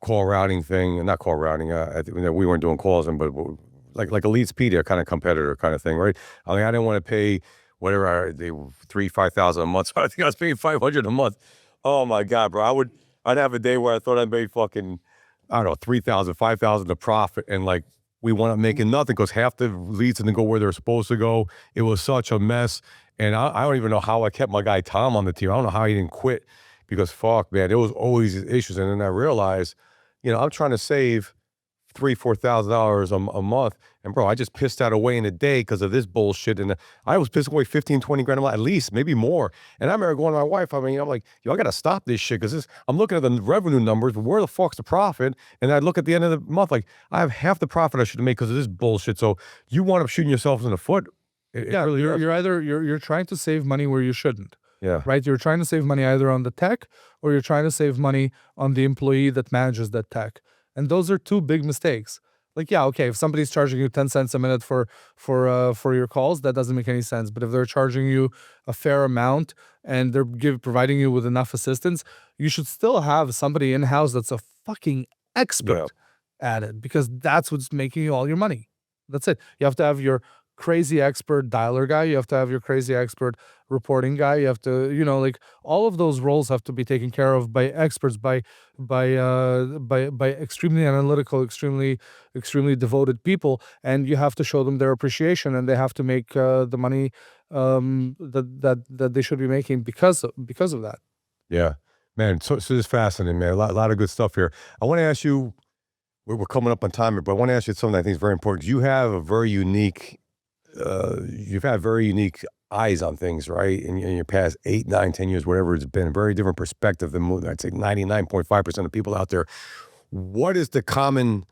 call routing thing, not call routing. I think we weren't doing calls, but like a Leadspedia kind of competitor kind of thing, right? I mean, I didn't want to pay whatever they were $3,000-5,000 a month. So I think I was paying $500 a month. Oh my God, bro! I'd have a day where I thought I made fucking, I don't know, $3,000, $5,000 to profit, and like we wound up making nothing because half the leads didn't go where they're supposed to go. It was such a mess, and I don't even know how I kept my guy Tom on the team. I don't know how he didn't quit because fuck, man, there was always issues. And then I realized, I'm trying to save $3,000-4,000 a month. And bro, I just pissed that away in a day because of this bullshit. And I was pissing away 15-20 grand a month, at least, maybe more. And I remember going to my wife, I'm like, yo, I got to stop this shit because I'm looking at the revenue numbers, but where the fuck's the profit? And I look at the end of the month, like I have half the profit I should have made because of this bullshit. So you wind up shooting yourself in the foot. Really you're trying to save money where you shouldn't. Yeah. Right? You're trying to save money either on the tech or you're trying to save money on the employee that manages that tech. And those are two big mistakes. Like, yeah, okay, if somebody's charging you 10 cents a minute for your calls, that doesn't make any sense. But if they're charging you a fair amount and they're providing you with enough assistance, you should still have somebody in-house that's a fucking expert at it, because that's what's making you all your money. That's it. You have to have your crazy expert dialer guy. You have to have your crazy expert reporting guy. You have to, like all of those roles have to be taken care of by experts, by extremely analytical, extremely devoted people, and you have to show them their appreciation, and they have to make the money that they should be making because of that. Yeah, man. So this is fascinating, man. A lot of good stuff here. I want to ask you. We're coming up on time here, but I want to ask you something I think is very important. You have a very unique. You've had very unique eyes on things, right? In your past 8, 9, 10 years, whatever it's been, a very different perspective than I'd say 99.5% of people out there. What is the common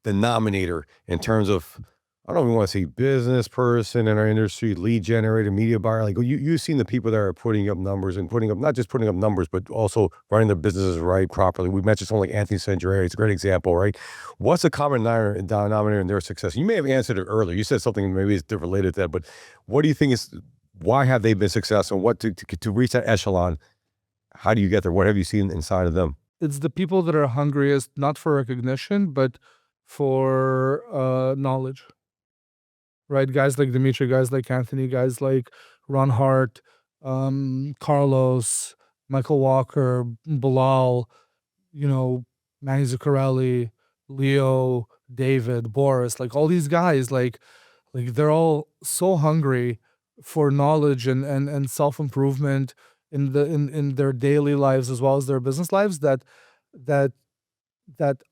denominator in terms of, I don't even want to say business person in our industry, lead generator, media buyer? Like you've seen the people that are putting up numbers and not just putting up numbers, but also running their businesses right properly. We mentioned someone like Anthony Sangieri. It's a great example, right? What's the common denominator in their success? You may have answered it earlier. You said something maybe it's related to that, but what do you think is, why have they been successful? What to reach that echelon? How do you get there? What have you seen inside of them? It's the people that are hungriest, not for recognition, but for knowledge. Right, guys like Dimitri, guys like Anthony, guys like Ron Hart, Carlos, Michael Walker, Bilal, Manny Zuccarelli, Leo, David, Boris, like all these guys, like they're all so hungry for knowledge and self-improvement in their daily lives as well as their business lives that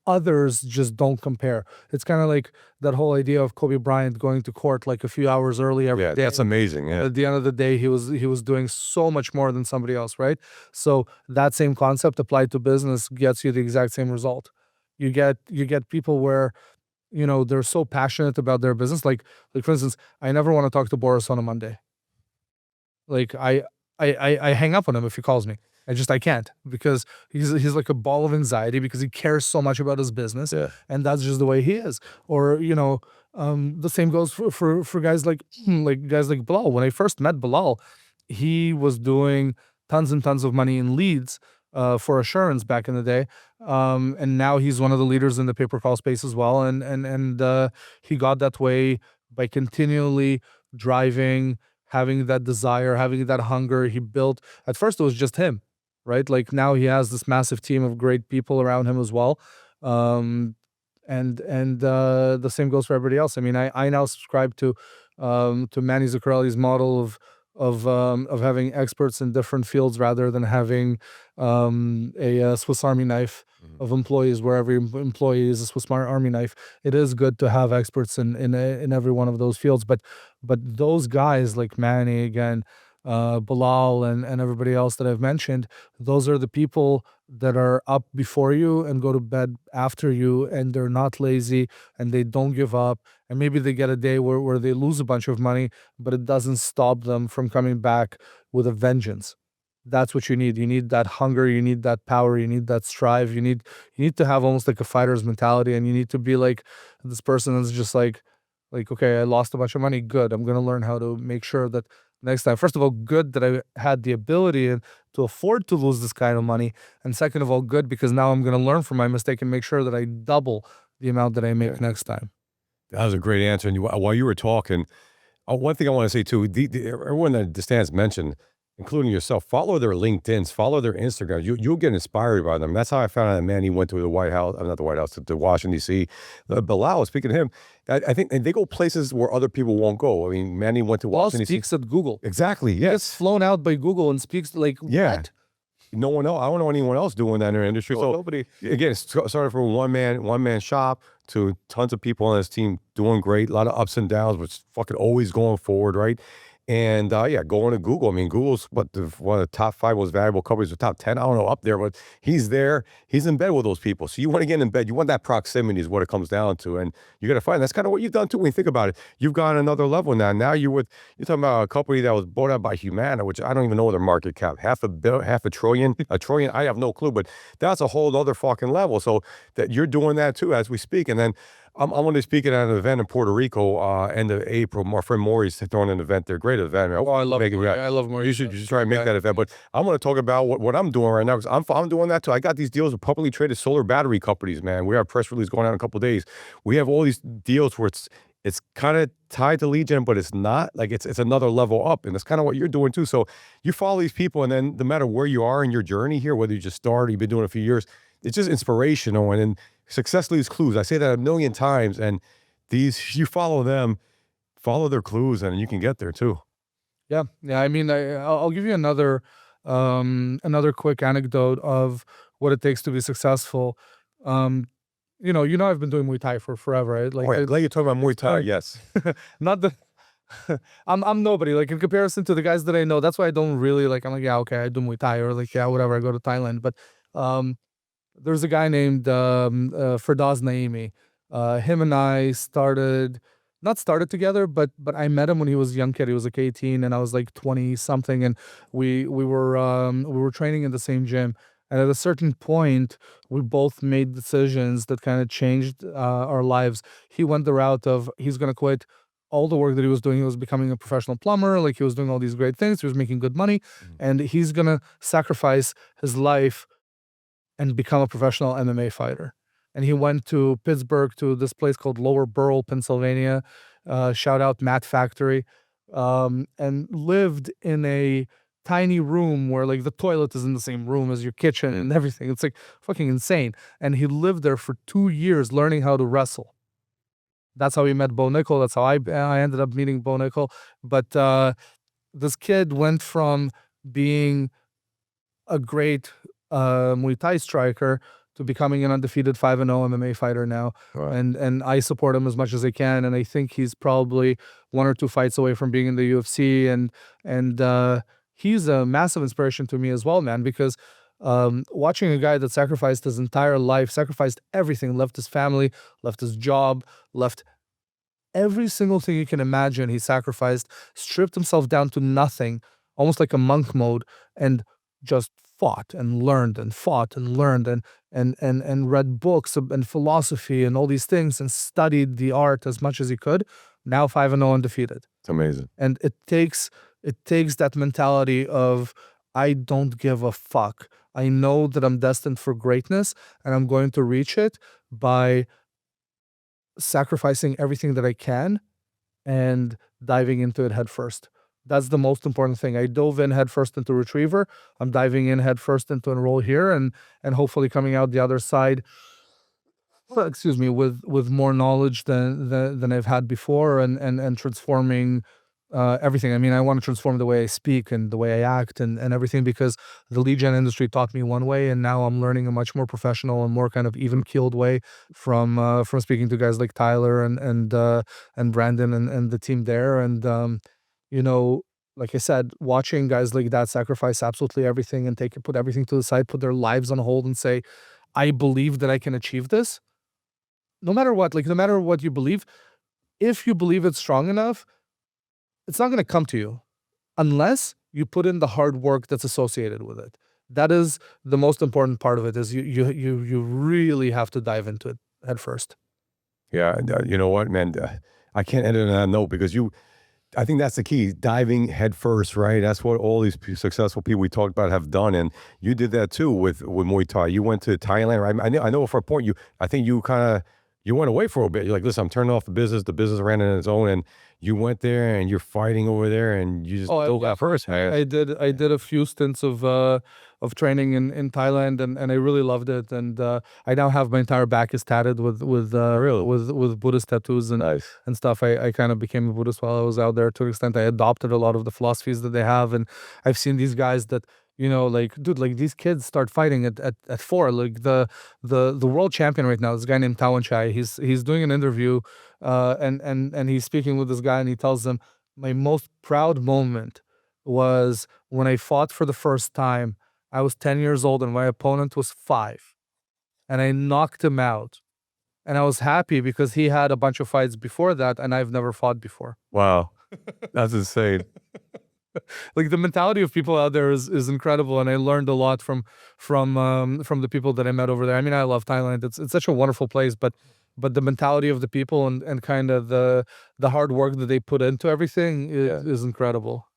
others just don't compare. It's kind of like that whole idea of Kobe Bryant going to court like a few hours early every day. That's amazing. Yeah. At the end of the day, he was doing so much more than somebody else, right? So that same concept applied to business gets you the exact same result. You get people where, they're so passionate about their business. Like for instance, I never want to talk to Boris on a Monday. Like I hang up on him if he calls me. I can't, because he's like a ball of anxiety because he cares so much about his business, and that's just the way he is. Or the same goes for guys like Bilal. When I first met Bilal, he was doing tons and tons of money in leads for assurance back in the day, and now he's one of the leaders in the pay-per-call space as well. And he got that way by continually driving, having that desire, having that hunger. He built. At first, it was just him. Right, like now he has this massive team of great people around him as well, and the same goes for everybody else. I mean, I now subscribe to Manny Zuccarelli's model of having experts in different fields rather than having a Swiss Army knife of employees, where every employee is a Swiss Army knife. It is good to have experts in every one of those fields, but those guys like Manny again. Bilal and everybody else that I've mentioned, those are the people that are up before you and go to bed after you, and they're not lazy and they don't give up. And maybe they get a day where they lose a bunch of money, but it doesn't stop them from coming back with a vengeance. That's what you need. You need that hunger, you need that power, you need that strive, you need to have almost like a fighter's mentality, and you need to be like this person that's just like, okay, I lost a bunch of money, good. I'm gonna learn how to make sure that next time. First of all, good that I had the ability to afford to lose this kind of money. And second of all, good because now I'm going to learn from my mistake and make sure that I double the amount that I make next time. That was a great answer. And while you were talking, one thing I want to say too, everyone that Stan's mentioned, including yourself, follow their LinkedIns, follow their Instagram. You'll get inspired by them. That's how I found out that Manny went to the White House, not the White House, to Washington, D.C. Bilal, speaking of him, I think and they go places where other people won't go. I mean, Manny went to Washington, D.C. speaks at Google. Exactly, yes. Gets flown out by Google and speaks like, what? No one else. I don't know anyone else doing that in their industry. So nobody. Again, started from one man shop to tons of people on his team doing great. A lot of ups and downs, but fucking always going forward, right? And going to Google. I mean, Google's one of the top 5 most valuable companies, or top 10. I don't know, up there, but he's there. He's in bed with those people. So you want to get in bed. You want that proximity is what it comes down to. And you got to find, that's kind of what you've done too when you think about it. You've gone another level now. Now you're talking about a company that was bought out by Humana, which I don't even know their market cap. Half a trillion, I have no clue, but that's a whole other fucking level. So that you're doing that too as we speak. And then I'm going to be speaking at an event in Puerto Rico end of April. My friend Maury's throwing an event there. Great event. Oh, I love Maury. I love Maury. You should try and make that event. But I'm going to talk about what I'm doing right now, because I'm doing that too. I got these deals with publicly traded solar battery companies, man. We have a press release going out in a couple of days. We have all these deals where it's kind of tied to lead gen, but it's not. Like it's another level up, and that's kind of what you're doing too. So you follow these people, and then no matter where you are in your journey here, whether you just started, you've been doing it a few years, it's just inspirational. And then success leaves clues. I say that a million times, and you follow them, follow their clues, and you can get there too. Yeah. I mean, I'll give you another quick anecdote of what it takes to be successful. You know, I've been doing Muay Thai for forever, right? Like, glad you're talking about Muay Thai. Yes. Not the. I'm nobody, like, in comparison to the guys that I know. That's why I don't really like. I'm like, yeah, okay, I do Muay Thai, or like, yeah, whatever. I go to Thailand, but there's a guy named Firdaus Naimi. Him and I not started together, but I met him when he was a young kid. He was like 18 and I was like 20 something, and we were training in the same gym. And at a certain point, we both made decisions that kind of changed our lives. He went the route of he's going to quit all the work that he was doing. He was becoming a professional plumber. Like, he was doing all these great things. He was making good money, and he's going to sacrifice his life and become a professional MMA fighter. And he went to Pittsburgh, to this place called Lower Burrell, Pennsylvania. Shout out Matt Factory. And lived in a tiny room where, like, the toilet is in the same room as your kitchen and everything. It's like fucking insane. And he lived there for 2 years learning how to wrestle. That's how he met Bo Nickel. That's how I ended up meeting Bo Nickel. But this kid went from being a great Muay Thai striker to becoming an undefeated 5-0 MMA fighter now. Right. And I support him as much as I can. And I think he's probably 1 or 2 fights away from being in the UFC. And he's a massive inspiration to me as well, man, because watching a guy that sacrificed his entire life, sacrificed everything, left his family, left his job, left every single thing you can imagine, he sacrificed, stripped himself down to nothing, almost like a monk mode, and just fought and learned and fought and learned and read books and philosophy and all these things and studied the art as much as he could. Now 5-0 undefeated. It's amazing. And it takes that mentality of, I don't give a fuck. I know that I'm destined for greatness, and I'm going to reach it by sacrificing everything that I can and diving into it head first. That's the most important thing. I dove in head first into Retriever. I'm diving in head first into Enroll here, and hopefully coming out the other side, with more knowledge than I've had before, and transforming everything. I mean, I want to transform the way I speak and the way I act and everything, because the lead gen industry taught me one way, and now I'm learning a much more professional and more kind of even-keeled way from speaking to guys like Tyler and Brandon and the team there. And you know, like I said, watching guys like that sacrifice absolutely everything and put everything to the side, put their lives on hold and say, I believe that I can achieve this. No matter what, no matter what you believe, if you believe it's strong enough, it's not going to come to you unless you put in the hard work that's associated with it. That is the most important part of it, is you really have to dive into it head first. Yeah. You know what, man, I can't end it on that note, because I think that's the key, diving head first, right? That's what all these successful people we talked about have done. And you did that too with Muay Thai. You went to Thailand, right? I know for a point, I think you went away for a bit. You're like, listen, I'm turning off the business. The business ran on its own. And you went there and you're fighting over there and you just dove out first. I did a few stints of training in Thailand and I really loved it. And I now have my entire back is tatted with Buddhist tattoos and Nice. and stuff. I kind of became a Buddhist while I was out there to an extent. I adopted a lot of the philosophies that they have, and I've seen these guys that, you know, like, dude, like these kids start fighting at 4. Like the world champion right now, this guy named Tawan Chai, he's doing an interview and he's speaking with this guy and he tells them, my most proud moment was when I fought for the first time. I was 10 years old and my opponent was 5 and I knocked him out. And I was happy because he had a bunch of fights before that and I've never fought before. Wow. That's insane. Like the mentality of people out there is incredible, and I learned a lot from the people that I met over there. I mean, I love Thailand. It's such a wonderful place, but the mentality of the people and kind of the hard work that they put into everything is incredible.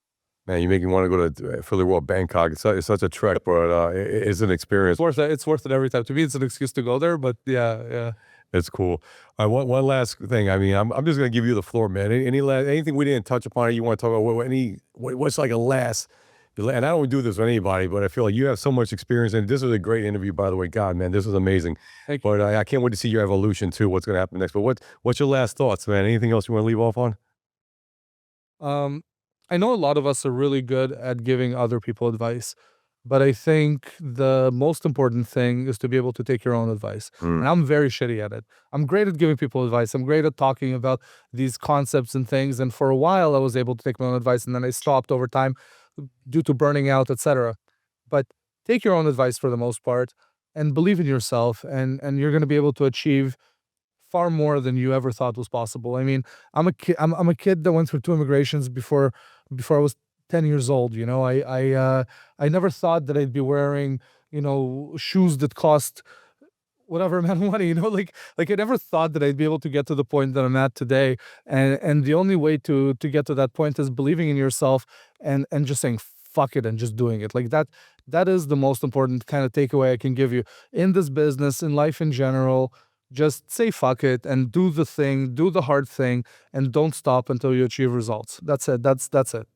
Man, you make me want to go to Philly World, Bangkok. It's such a trek, but it's an experience. It's worth it every time. To me, it's an excuse to go there, but yeah. It's cool. One last thing. I mean, I'm just gonna give you the floor, man. Anything we didn't touch upon, you want to talk about? What's like a last? And I don't do this with anybody, but I feel like you have so much experience. And this was a great interview, by the way. God, man, this was amazing. Thank you. But I can't wait to see your evolution too. What's gonna happen next? But what's your last thoughts, man? Anything else you want to leave off on? I know a lot of us are really good at giving other people advice, but I think the most important thing is to be able to take your own advice. And I'm very shitty at it. I'm great at giving people advice. I'm great at talking about these concepts and things. And for a while, I was able to take my own advice, and then I stopped over time due to burning out, etc. But take your own advice for the most part, and believe in yourself, and you're going to be able to achieve far more than you ever thought was possible. I mean, I'm a kid that went through 2 immigrations before I was 10 years old. You know, I never thought that I'd be wearing, you know, shoes that cost whatever amount of money, you know, like I never thought that I'd be able to get to the point that I'm at today. And the only way to get to that point is believing in yourself and just saying fuck it and just doing it. Like that is the most important kind of takeaway I can give you in this business, in life in general. Just say fuck it and do the thing, do the hard thing, and don't stop until you achieve results. That's it. That's it.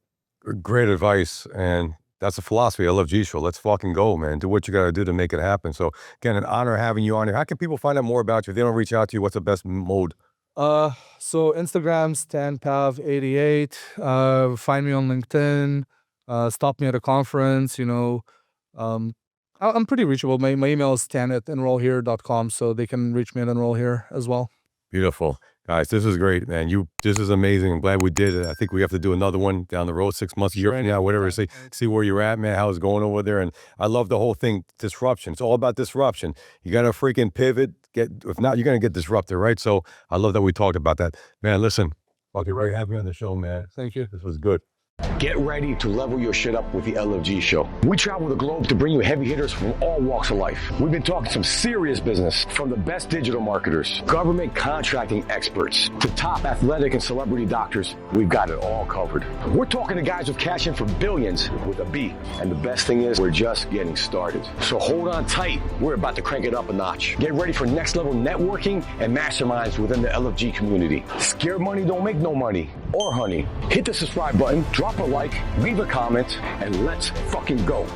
Great advice, and that's a philosophy. LFG Show. Let's fucking go, man. Do what you got to do to make it happen. So again, an honor having you on here. How can people find out more about you? If they don't reach out to you, what's the best mode? So Instagram, Stan Pav 88. Find me on LinkedIn. Stop me at a conference. You know, I'm pretty reachable. My email is stan@enrollhere.com, so they can reach me at Enroll Here as well. Beautiful. Guys, this is great, man. This is amazing. I'm glad we did it. I think we have to do another one down the road, 6 months, a year from now, whatever. See where you're at, man, how it's going over there. And I love the whole thing, disruption. It's all about disruption. You got to freaking pivot. If not, you're going to get disrupted, right? So I love that we talked about that. Man, listen, fucking very happy on the show, man. Thank you. This was good. Get ready to level your shit up with the LFG Show. We travel the globe to bring you heavy hitters from all walks of life. We've been talking some serious business, from the best digital marketers, government contracting experts, to top athletic and celebrity doctors. We've got it all covered. We're talking to guys with cash in for billions with a B. And the best thing is, we're just getting started. So hold on tight. We're about to crank it up a notch. Get ready for next level networking and masterminds within the LFG community. Scared money don't make no money or honey. Hit the subscribe button, drop a like, leave a comment, and let's fucking go.